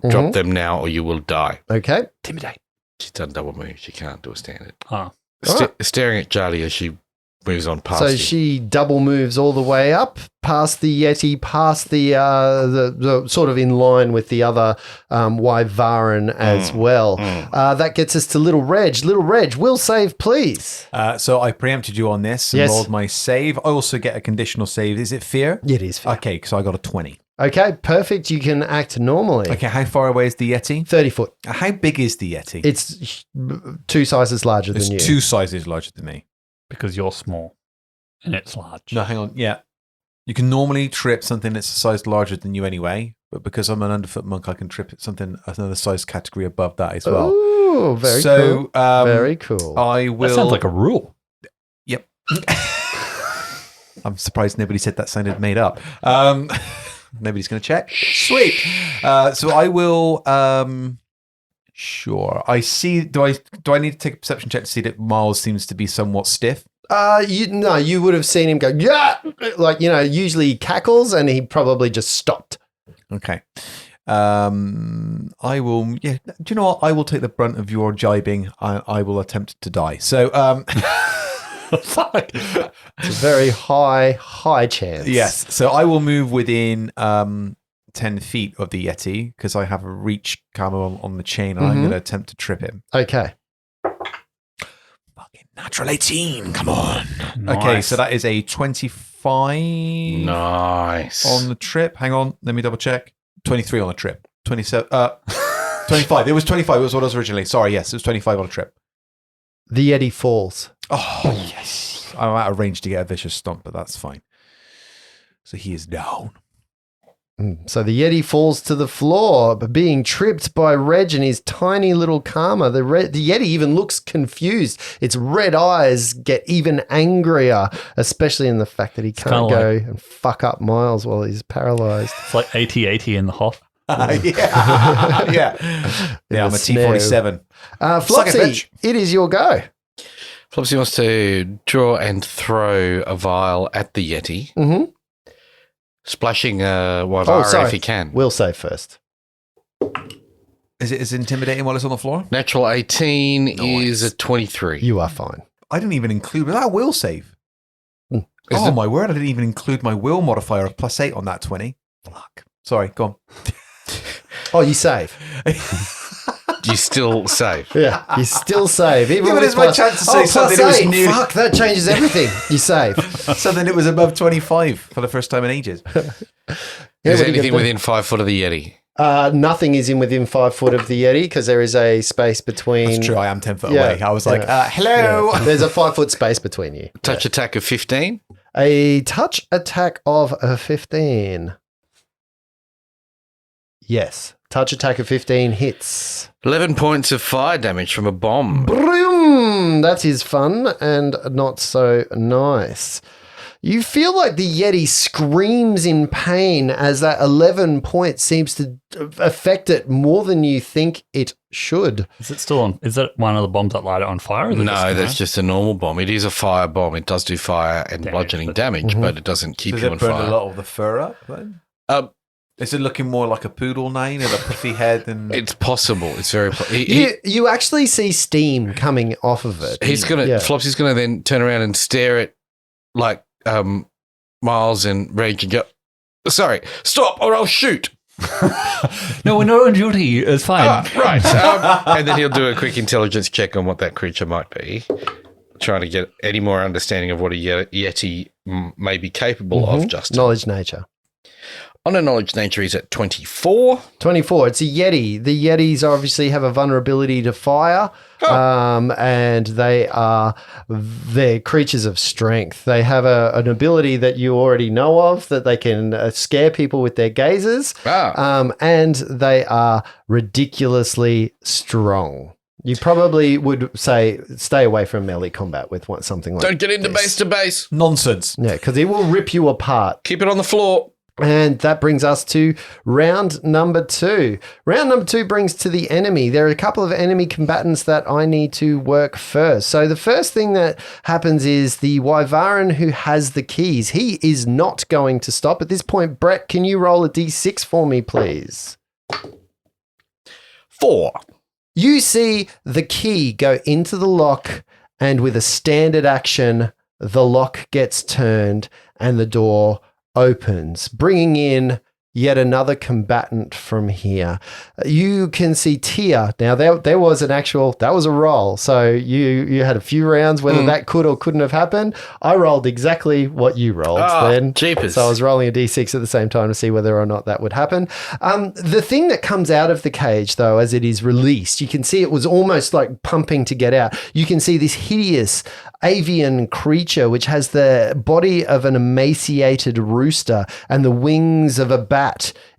Drop them now or you will die. Okay. Intimidate. She's done double move. She can't do a standard. Oh. Staring at Charlie as she moves on past So him. she double moves all the way up, past the Yeti, past the sort of in line with the other Wyvaran as well. That gets us to Little Reg. Little Reg, will save, please. So I preempted you on this and Yes. rolled my save. I also get a conditional save. Is it fear? It is fair. Okay, so I got a 20. Okay, perfect. You can act normally. Okay, how far away is the Yeti? 30 foot. How big is the Yeti? It's 2 sizes larger It's than you. 2 sizes larger than me. Because you're small and it's large. No, hang on. Yeah. You can normally trip something that's a size larger than you anyway, but because I'm an underfoot monk, I can trip something another size category above that as well. Ooh, very cool. Very cool. I will. That sounds like a rule. Yep. I'm surprised nobody said that sounded made up. Nobody's going to check. Sweet. So I will. Sure. I see. Do I need to take a perception check to see that Miles seems to be somewhat stiff? You would have seen him go, yeah, like, usually he cackles and he probably just stopped. Okay. I will. Yeah. Do you know what? I will take the brunt of your jibing. I will attempt to die. So. Fuck. It's a very high chance. Yes. So I will move within 10 feet of the Yeti because I have a reach camera on the chain and I'm going to attempt to trip him. Okay. Fucking natural 18. Come on. Nice. Okay. So that is a 25 Nice. on the trip. Hang on. Let me double check. 23 on the trip. 27. 25. It was 25. It was what I was originally. Sorry. Yes. It was 25 on a trip. The Yeti falls. Oh, yes. I'm out of range to get a vicious stomp, but that's fine. So he is down. So the Yeti falls to the floor, but being tripped by Reg and his tiny little karma. The Yeti even looks confused. Its red eyes get even angrier, especially in the fact that he can't go and fuck up Miles while he's paralyzed. It's like 80-80 in the Hoff. Yeah. I'm a snare. T-47. Flopsy, it is your go. Flopsy wants to draw and throw a vial at the Yeti, splashing a Wyvara if he can. We'll say first. Is it as intimidating while it's on the floor? Natural 18 is a 23. You are fine. I didn't even include... Was that a will save? Is it- my word, I didn't even include my will modifier of +8 on that 20. Fuck. Sorry, go on. Oh, you save. You still save. Yeah, you still save. Even Yeah, but with it's my chance to say something that was +8. new. Fuck, that changes everything. You save. So then it was above 25 for the first time in ages. Yeah, Is what do you anything get within 5 foot of the Yeti? Nothing is in within 5 foot of the Yeti because there is a space between. That's true, I am 10 foot Yeah, away. I was like, yeah. hello. Yeah. There's a 5 foot space between you. Touch attack of 15. A touch attack of a 15. Yes. Touch attack of 15 hits. 11 points of fire damage from a bomb. Broom! That is fun and not so nice. You feel like the Yeti screams in pain as that 11 points seems to affect it more than you think it should. Is it still on? Is that one of the bombs that light it on fire? Or is it No, that's just a normal bomb. It is a fire bomb. It does do fire and bludgeoning damage, but it doesn't keep Does you it on burn fire. a lot of the fur up then? Is it looking more like a poodle name with a puffy head? And It's possible. It's very. You actually see steam coming off of it. Flopsy's gonna then turn around and stare at like Miles and Rage and go, "Sorry, stop, or I'll shoot." No, we're not on duty. It's fine. Right. And then he'll do a quick intelligence check on what that creature might be, trying to get any more understanding of what a Yeti may be capable of. Justin, Knowledge nature. on a knowledge nature, he's at 24. 24. It's a Yeti. The Yetis obviously have a vulnerability to fire, and they're creatures of strength. They have an ability that you already know of, that they can scare people with their gazes, and they are ridiculously strong. You probably would say stay away from melee combat with something like that. Don't get into base to base. nonsense. Yeah, because it will rip you apart. Keep it on the floor. And that brings us to round number 2. Round number 2 brings to the enemy. There are a couple of enemy combatants that I need to work first. So the first thing that happens is the Wyvaran who has the keys. He is not going to stop. At this point, Brett, can you roll a d6 for me, please? 4. You see the key go into the lock, and with a standard action, the lock gets turned and the door opens, bringing in yet another combatant from here. You can see Tia. Now, there was that was a roll. So you had a few rounds whether that could or couldn't have happened. I rolled exactly what you rolled then. Jeepers. So I was rolling a d6 at the same time to see whether or not that would happen. The thing that comes out of the cage, though, as it is released, you can see it was almost like pumping to get out. You can see this hideous avian creature which has the body of an emaciated rooster and the wings of a bat.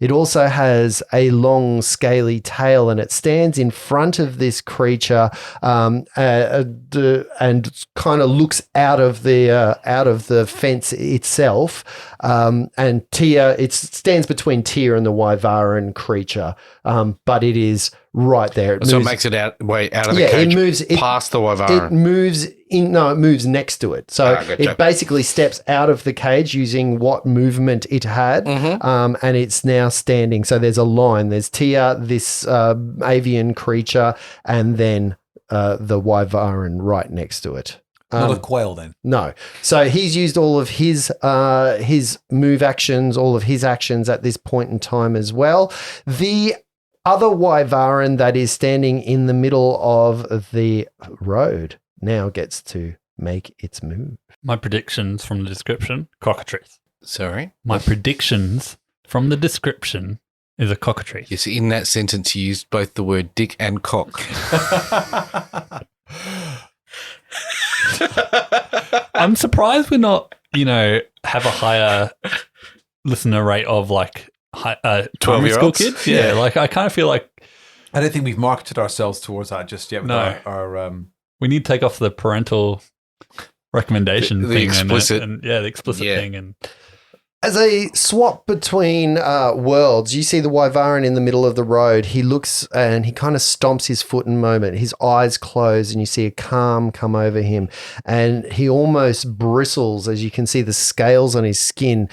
It also has a long scaly tail, and it stands in front of this creature and kind of looks out of the fence itself. And Tia, it stands between Tia and the Wyvaran creature, but it is right there. It makes it out of the cage, it moves past the Wyvaran. It moves next to it. So gotcha. it basically steps out of the cage using what movement it had, and it's now standing. So there's a line. There's Tia, this avian creature, and then the Wyvaran right next to it. Not a quail then. No. So he's used all of his move actions, all of his actions at this point in time as well. The other Wyvaran that is standing in the middle of the road now gets to make its move. My predictions from the description, cockatrice. Sorry? My predictions from the description is a cockatrice. Yes, in that sentence, you used both the word dick and cock. I'm surprised we're not, have a higher listener rate of like 12-year-old school kids. Yeah, like I kind of feel like I don't think we've marketed ourselves towards that just yet with our we need to take off the parental recommendation the thing explicit. and the explicit thing. And As a swap between worlds, you see the Wyvern in the middle of the road. He looks and he kind of stomps his foot in a moment. His eyes close and you see a calm come over him. And he almost bristles as you can see the scales on his skin.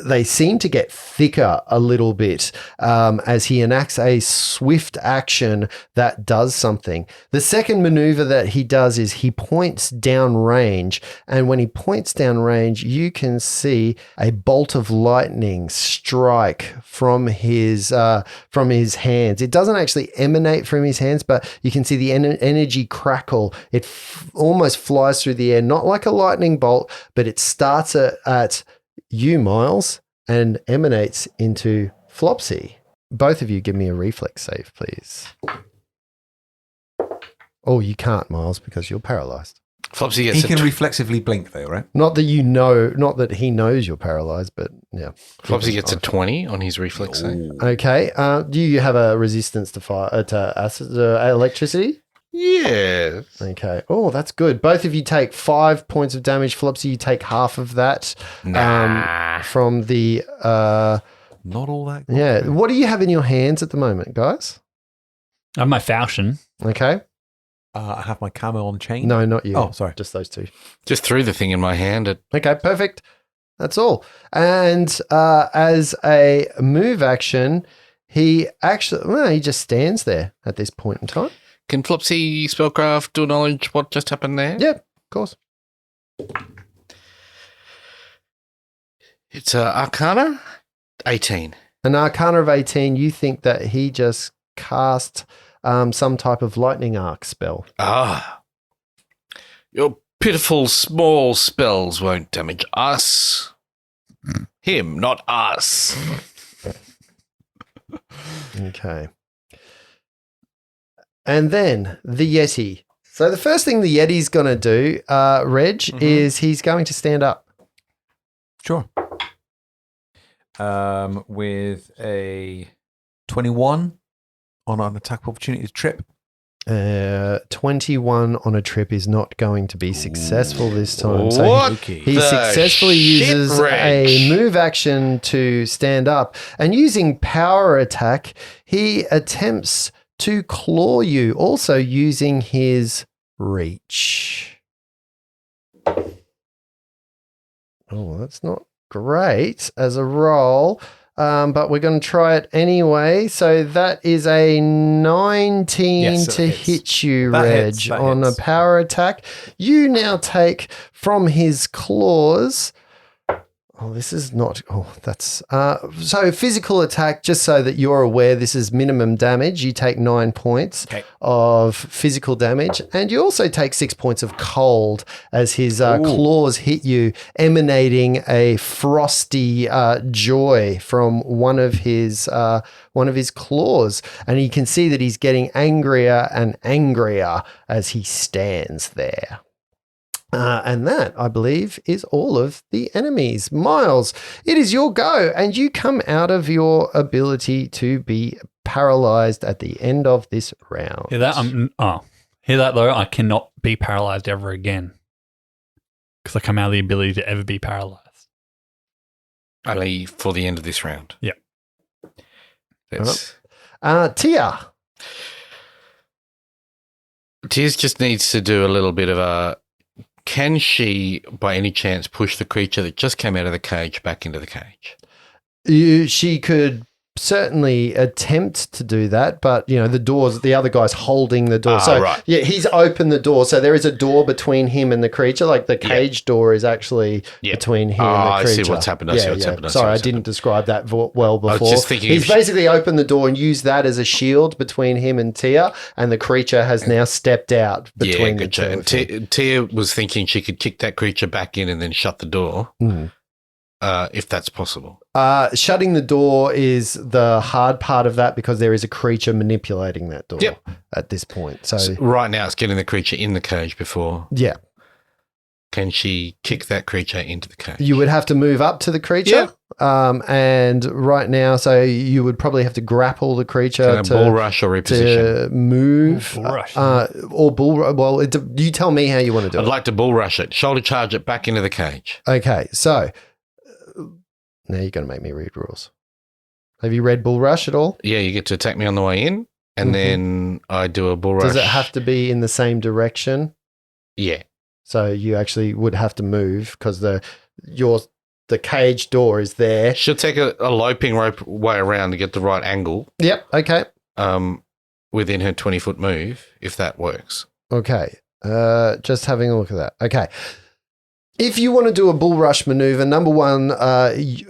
They seem to get thicker a little bit as he enacts a swift action that does something. The second maneuver that he does is he points down range. And when he points down range, you can see a bolt of lightning strike from his hands. It doesn't actually emanate from his hands, but you can see the energy crackle. It almost flies through the air, not like a lightning bolt, but it starts at you, Miles, and emanates into Flopsy. Both of you give me a reflex save, please. Oh, you can't, Miles, because you're paralyzed. Flopsy gets He can reflexively blink, though, right? Not that he knows you're paralyzed, but yeah. Flopsy gets a 20 on his reflex save. Okay. Do you have a resistance to fire to acid, electricity? Yeah. Okay. Oh, that's good. Both of you take 5 points of damage. Flopsy, you take half of that. From the. Not all that. Yeah. What do you have in your hands at the moment, guys? I have my falchion. Okay. I have my camo on chain. No, not you. Oh, sorry. Just those two. Just threw the thing in my hand. Okay, perfect. That's all. And as a move action, he just stands there at this point in time. Can Flopsy spellcraft do knowledge what just happened there? Yeah, of course. It's Arcana 18. An Arcana of 18, you think that he just cast some type of lightning arc spell. Ah. Your pitiful small spells won't damage us. Him, not us. Okay. And then the Yeti. So the first thing the Yeti's going to do, Reg, is he's going to stand up. Sure. With a 21 on an attack opportunity to trip. 21 on a trip is not going to be successful this time. So What? he successfully uses a move action to stand up. And using power attack, he attempts to claw you, also using his reach. Oh, that's not great as a roll, but we're going to try it anyway. So that is a 19 to hit you, Reg, on a power attack. You now take from his claws. Oh, this is not. Oh, that's so physical attack. Just so that you're aware, this is minimum damage. You take 9 points of physical damage, and you also take 6 points of cold as his claws hit you, emanating a frosty joy from one of his claws, and you can see that he's getting angrier and angrier as he stands there. And that, I believe, is all of the enemies. Miles, it is your go, and you come out of your ability to be paralyzed at the end of this round. Hear that? Hear that though? I cannot be paralyzed ever again because I come out of the ability to ever be paralyzed. Only for the end of this round. Yeah. Tia. Tia's just needs to do a little bit of a. Can she, by any chance, push the creature that just came out of the cage back into the cage? She could certainly attempt to do that, but the other guy's holding the door. Right. Yeah, he's opened the door. So there is a door between him and the creature. Like the cage door is actually between him and the creature. I see what's happened. Sorry, I didn't describe that well before. I was just thinking he's basically opened the door and used that as a shield between him and Tia, and the creature has now stepped out between the two. And Tia was thinking she could kick that creature back in and then shut the door. If that's possible. Shutting the door is the hard part of that because there is a creature manipulating that door at this point. So right now it's getting the creature in the cage before. Yeah. Can she kick that creature into the cage? You would have to move up to the creature. Yeah. And right now, so you would probably have to grapple the creature to bull rush or reposition. To move. Bull rush. Or bull rush. Well, you tell me how you want to do it. I'd like to bull rush it. Shoulder charge it back into the cage. Okay. So Now you're going to make me read rules. Have you read Bull Rush at all? Yeah, you get to attack me on the way in, and then I do a bull rush. Does it have to be in the same direction? Yeah. So you actually would have to move because the cage door is there. She'll take a loping rope way around to get the right angle. Yep. Okay. Within her 20-foot move, if that works. Okay. Just having a look at that. Okay. If you want to do a bull rush maneuver, number one,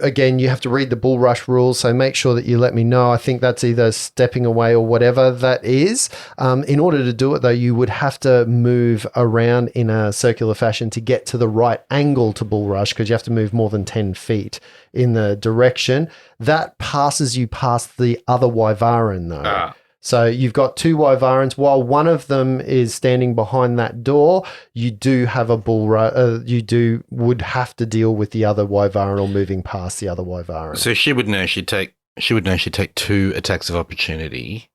again, you have to read the bull rush rules. So make sure that you let me know. I think that's either stepping away or whatever that is. In order to do it, though, you would have to move around in a circular fashion to get to the right angle to bull rush because you have to move more than 10 feet in the direction. That passes you past the other Wyvaran, though. So you've got two Wyvarans. While one of them is standing behind that door, you do have a would have to deal with the other Wyvaran or moving past the other Wyvaran. So she would know she'd take 2 attacks of opportunity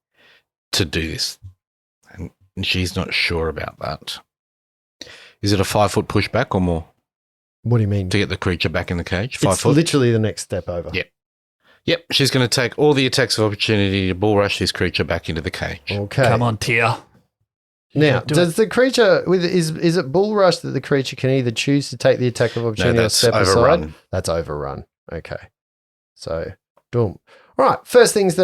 to do this, and she's not sure about that. Is it a 5-foot pushback or more? What do you mean? To get the creature back in the cage? 5 It's foot? literally the next step over. Yeah. Yep, she's going to take all the attacks of opportunity to bull rush this creature back into the cage. Okay. Come on, Tia. Now, does the creature is it bull rush that the creature can either choose to take the attack of opportunity or step aside? That's overrun. Okay. So, boom. All right. First things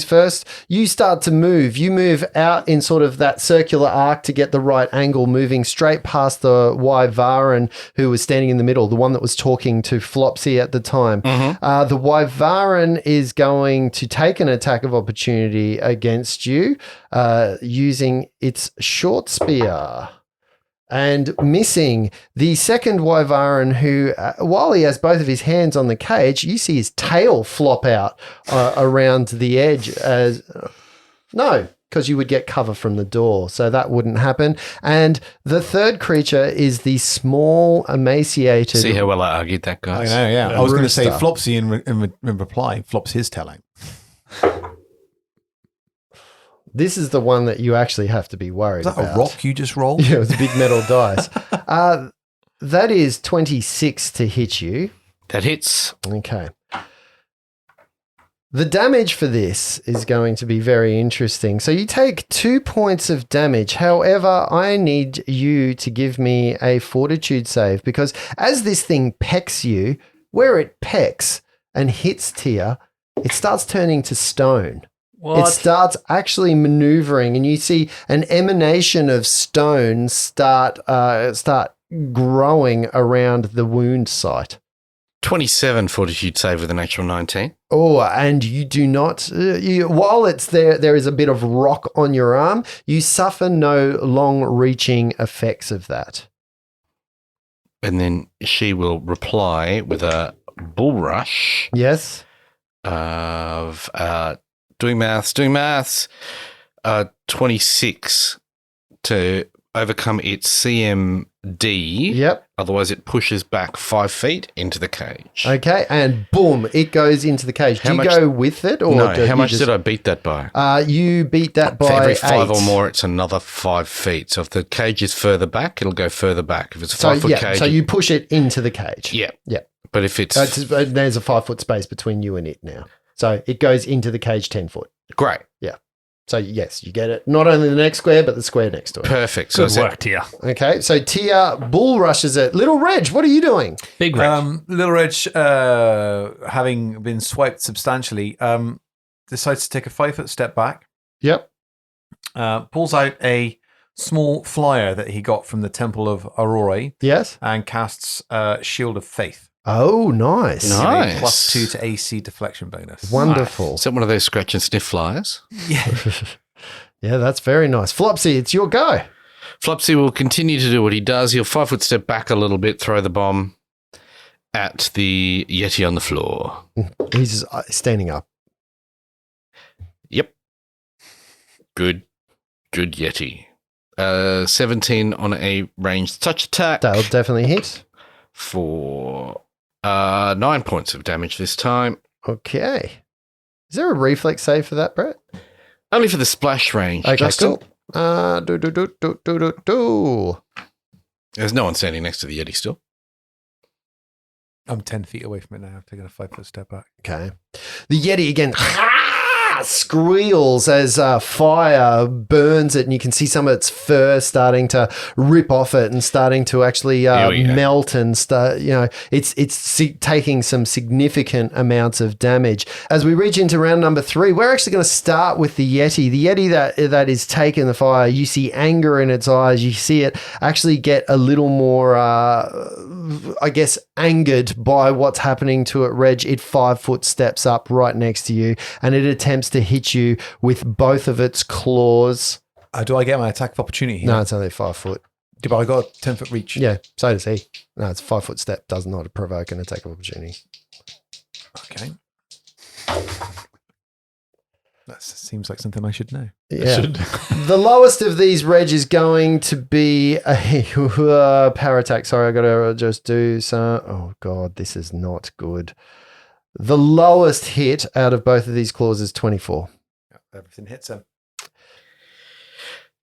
first. You start to move. You move out in sort of that circular arc to get the right angle, moving straight past the Wyvaran who was standing in the middle, the one that was talking to Flopsy at the time. Mm-hmm. The Wyvaran is going to take an attack of opportunity against you using its short spear. And missing the second Wyvaran who, while he has both of his hands on the cage, you see his tail flop out around the edge no, because you would get cover from the door. So that wouldn't happen. And the third creature is the small, emaciated... See how well I argued that, guys? I know, yeah. I was going to say Rooster. Flopsy in reply. Flops his telling. This is the one that you actually have to be worried Is that about. a rock you just rolled? Yeah, it was a big metal dice. That is 26 to hit you. That hits. Okay. The damage for this is going to be very interesting. So you take 2 points of damage. However, I need you to give me a fortitude save because as this thing pecks you, where it pecks and hits Tia, it starts turning to stone. What? It starts actually maneuvering, and you see an emanation of stone start growing around the wound site. 27 fortitude save with an actual 19. Oh, and you do not, while it's there is a bit of rock on your arm. You suffer no long-reaching effects of that. And then she will reply with a bull rush Yes? of doing maths, 26 to overcome its CMD. Yep. Otherwise, it pushes back 5 feet into the cage. Okay, and boom, it goes into the cage. How Do you much- go with it? Or No, do how you much just- did I beat that by? You beat that by For every 5 8. or more, it's another 5 feet. So if the cage is further back, it'll go further back. If it's a 5-foot cage, So you push it into the cage. yeah. Yeah. But if it's There's a 5-foot space between you and it now. So it goes into the cage 10 foot. great, So yes, you get it. Not only the next square, but the square next to it. perfect. So Good it's work, Tia. Okay, so Tia bull rushes it. Little Reg, what are you doing? Big Reg. Little Reg, having been swiped substantially, decides to take a 5-foot step back, Yep. pulls out a small flyer that he got from the Temple of Aurora Yes. and casts Shield of Faith. Oh, nice. Nice. +2 to AC deflection bonus. Wonderful. Is that one of those scratch and sniff flyers? Yeah. Yeah, that's very nice. Flopsy, it's your go. Flopsy will continue to do what he does. He'll 5-foot step back a little bit, throw the bomb at the Yeti on the floor. He's standing up. Yep. Good Yeti. 17 on a ranged touch attack That'll definitely hit. for 9 points of damage this time. Okay. Is there a reflex save for that, Brett? Only for the splash range, Okay, Justin. cool. Do. There's no one standing next to the Yeti still. I'm 10 feet away from it now. I've taken a 5-foot step back. Okay. The Yeti again squeals as fire burns it, and you can see some of its fur starting to rip off it and starting to actually melt and start. It's taking some significant amounts of damage. As we reach into round number 3, we're actually going to start with the Yeti. The Yeti that is taking the fire. You see anger in its eyes. You see it actually get a little more, angered by what's happening to it. Reg, it 5-foot steps up right next to you, and it attempts to hit you with both of its claws. Do I get my attack of opportunity here? No, it's only 5 foot. But I got a 10-foot reach. Yeah, so does he. No, it's a 5-foot step. Does not provoke an attack of opportunity. Okay. That seems like something I should know. Yeah. The lowest of these, Reg, is going to be a power attack. Sorry, I got to just do some. Oh, God, this is not good. The lowest hit out of both of these claws is 24. Everything hits him.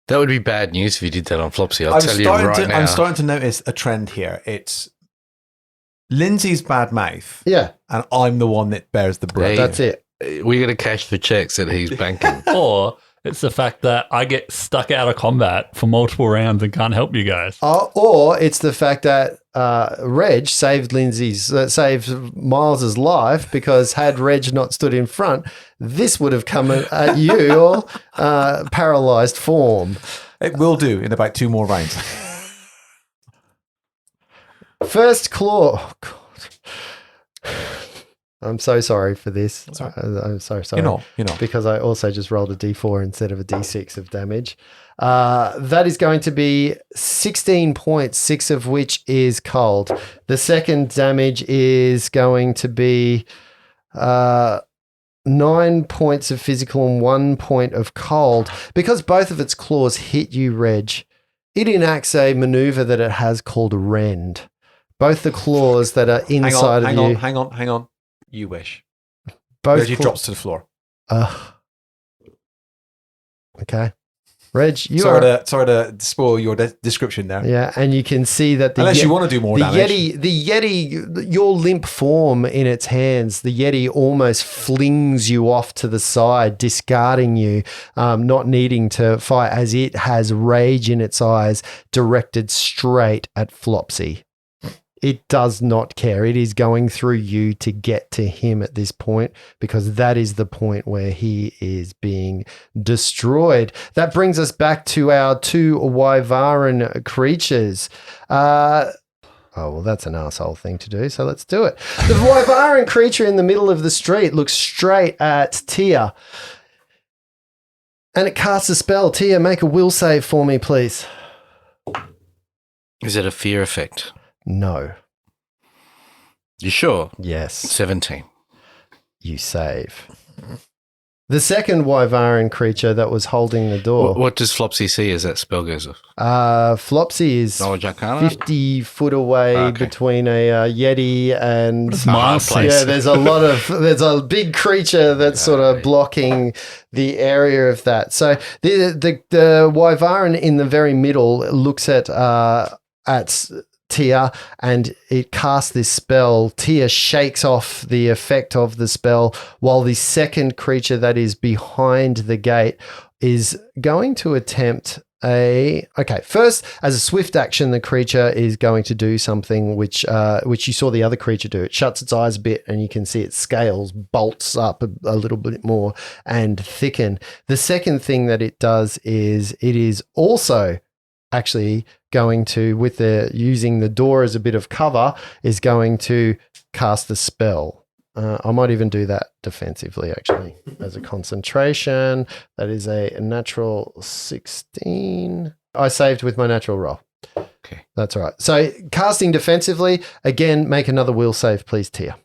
That would be bad news if you did that on Flopsy. I'll tell you right now. I'm starting to notice a trend here. It's Lindsay's bad mouth. Yeah. And I'm the one that bears the brunt. That's it. We're going to cash the checks that he's banking. Or it's the fact that I get stuck out of combat for multiple rounds and can't help you guys. Or it's the fact that Reg saved Miles's life, because had Reg not stood in front, this would have come at you or paralyzed form. It will do in about 2 more rounds. First claw. Oh, God. I'm so sorry for this. I'm so sorry. You're not. Because I also just rolled a d4 instead of a d6 of damage. That is going to be 16 points, 6 of which is cold. The second damage is going to be 9 points of physical and 1 point of cold. Because both of its claws hit you, Reg, it enacts a maneuver that it has called rend. Both the claws that are inside of you. Hang on. You wish. Both Reggie drops to the floor. Okay. Reg, sorry to spoil your description there. Yeah, and you can see that unless you want to do more damage. The Yeti, your limp form in its hands, the Yeti almost flings you off to the side, discarding you, not needing to fight, as it has rage in its eyes directed straight at Flopsy. It does not care. It is going through you to get to him at this point, because that is the point where he is being destroyed. That brings us back to our 2 Wyvaran creatures. That's an asshole thing to do, so let's do it. The Wyvaran creature in the middle of the street looks straight at Tia, and it casts a spell. Tia, make a will save for me, please. Is it a fear effect? No. You sure? Yes. 17. You save. The second Wyvaran creature that was holding the door. What does Flopsy see as that spell goes off? Flopsy is Knowledge Arcana? 50 foot away between a Yeti and... It's my place. Yeah, there's a big creature that's sort of blocking the area of that. So the Wyvaran in the very middle looks at Tia, and it casts this spell. Tia shakes off the effect of the spell, while the second creature that is behind the gate is going to attempt first, as a swift action, the creature is going to do something which you saw the other creature do. It shuts its eyes a bit, and you can see its scales bolts up a little bit more and thicken. The second thing that it does is it is also actually going to, using the door as a bit of cover, is going to cast the spell. I might even do that defensively, actually, as a concentration. That is a natural 16. I saved with my natural roll. Okay. That's all right. So casting defensively, again, make another will save, please, Tia.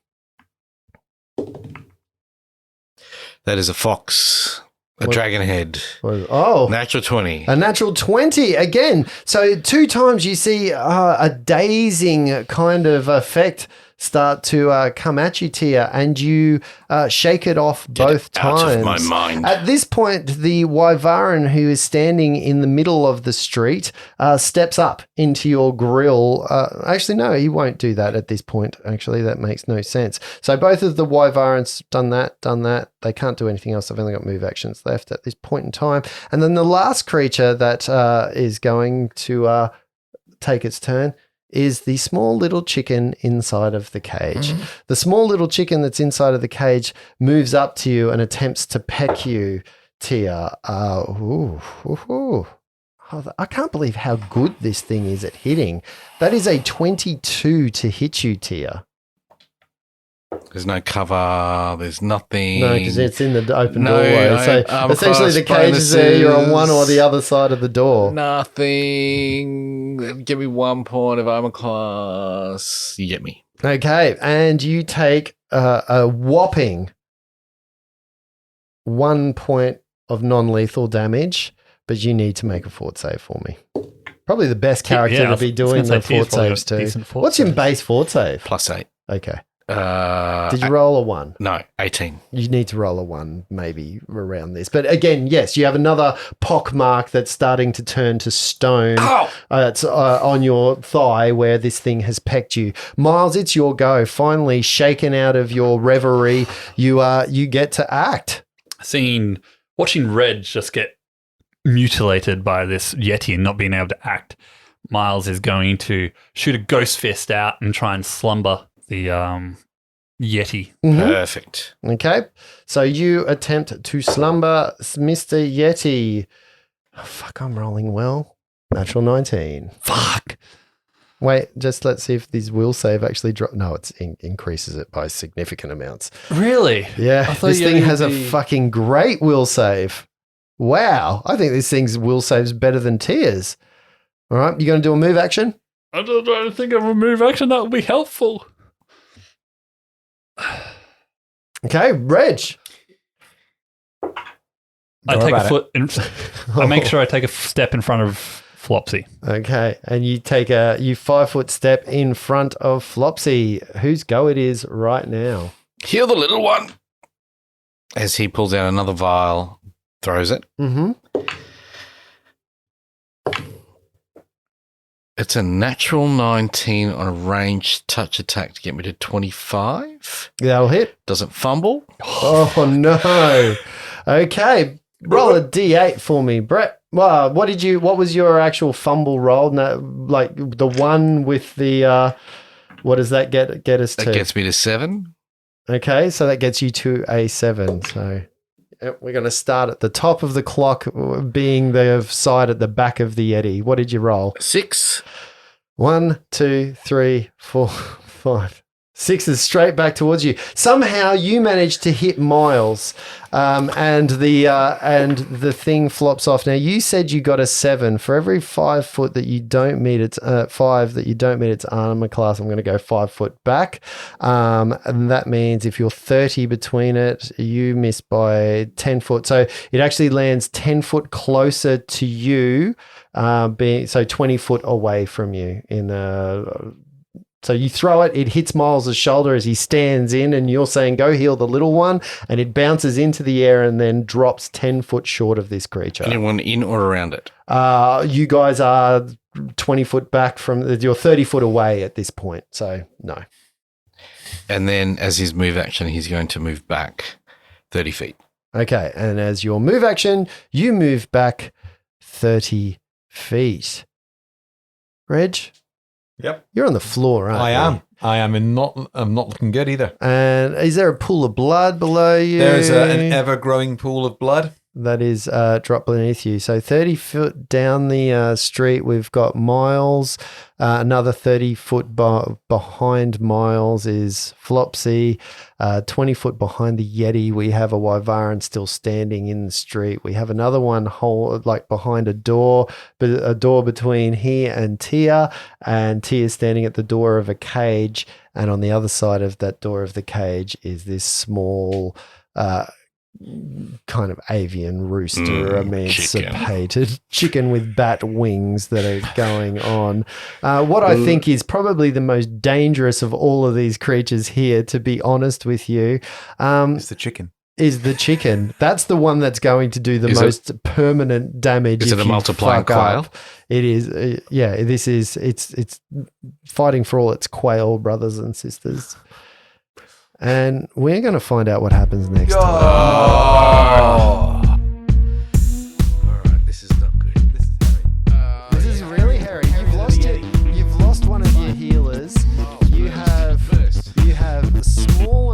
That is a fox. Dragon head. Natural 20. A natural 20 again. So 2 times you see a dazing kind of effect start to come at you, Tia, and you shake it off both times. Out of my mind. At this point, the Wyvaran who is standing in the middle of the street steps up into your grill. Actually, no, he won't do that at this point. Actually, that makes no sense. So both of the Wyvarans done that. They can't do anything else. They've only got move actions left at this point in time. And then the last creature that is going to take its turn is the small little chicken inside of the cage. The small little chicken that's inside of the cage moves up to you and attempts to peck you, Tia. Oh, I can't believe how good this thing is at hitting. That is a 22 to hit you, Tia. There's no cover. There's nothing. No, because it's in the open doorway. So essentially the cage is there. You're on one or the other side of the door. Nothing. Give me 1 point of armor class. You get me. Okay, and you take a whopping 1 point of non-lethal damage, but you need to make a fort save for me. Probably the best character to be doing the fort saves too. What's your base fort save? +8. Okay. Did you roll a 1? No, 18. You need to roll a 1 maybe around this. But again, yes, you have another pock mark that's starting to turn to stone. It's on your thigh where this thing has pecked you. Miles, it's your go. Finally, shaken out of your reverie, you get to act. Watching Reg just get mutilated by this Yeti and not being able to act, Miles is going to shoot a ghost fist out and try and slumber the Yeti. Perfect. Okay. So you attempt to slumber Mr. Yeti. Oh, fuck, I'm rolling well. Natural 19. Fuck. Wait, just let's see if this will save actually drop. No, it increases it by significant amounts. Really? Yeah. This thing has a fucking great will save. Wow. I think this thing's will save's better than Tia's. All right. You going to do a move action? I don't think a move action that would be helpful. Okay, Reg. I take a foot. I make sure I take a step in front of Flopsy. Okay, and you take a 5-foot step in front of Flopsy, whose go it is right now. Heal the little one. As he pulls out another vial, throws it. It's a natural 19 on a ranged touch attack to get me to 25. That'll hit. Doesn't fumble. Oh, no. Okay. Roll a D8 for me, Brett. Well, what was your actual fumble roll? No, like the one with the, what does that get us to? That gets me to 7. Okay. So that gets you to a 7. So we're going to start at the top of the clock, being the side at the back of the Yeti. What did you roll? 6. 1, 2, 3, 4, 5. 6 is straight back towards you. Somehow you manage to hit Miles, and the thing flops off. Now you said you got a 7 for every 5 foot that you don't meet its 5 that you don't meet its armor class. I'm going to go 5 foot back, and that means if you're 30 between it, you miss by 10 foot. So it actually lands 10 foot closer to you, being 20 foot away from you in a. So you throw it, it hits Miles' shoulder as he stands in, and you're saying, go heal the little one, and it bounces into the air and then drops 10 foot short of this creature. Anyone in or around it? You guys are 20 foot back you're 30 foot away at this point, so no. And then as his move action, he's going to move back 30 feet. Okay, and as your move action, you move back 30 feet. Reg? Yep. You're on the floor, aren't you? I am. I'm not looking good either. And is there a pool of blood below you? There's an ever-growing pool of blood. That is dropped beneath you. So 30 foot down the street, we've got Miles. Another 30 foot behind Miles is Flopsy. 20 foot behind the Yeti, we have a Wyvaran still standing in the street. We have another one behind a door between here and Tia standing at the door of a cage. And on the other side of that door of the cage is this small kind of avian rooster emancipated chicken with bat wings that are going on. What I think is probably the most dangerous of all of these creatures here, to be honest with you, It's the chicken. is the chicken. That's the one that's going to do the most permanent damage. Is it a multiplying quail? It is. It's fighting for all its quail brothers and sisters. And we're going to find out what happens next time. All right, this is not good. This is really hairy. You've lost one of your healers. You have small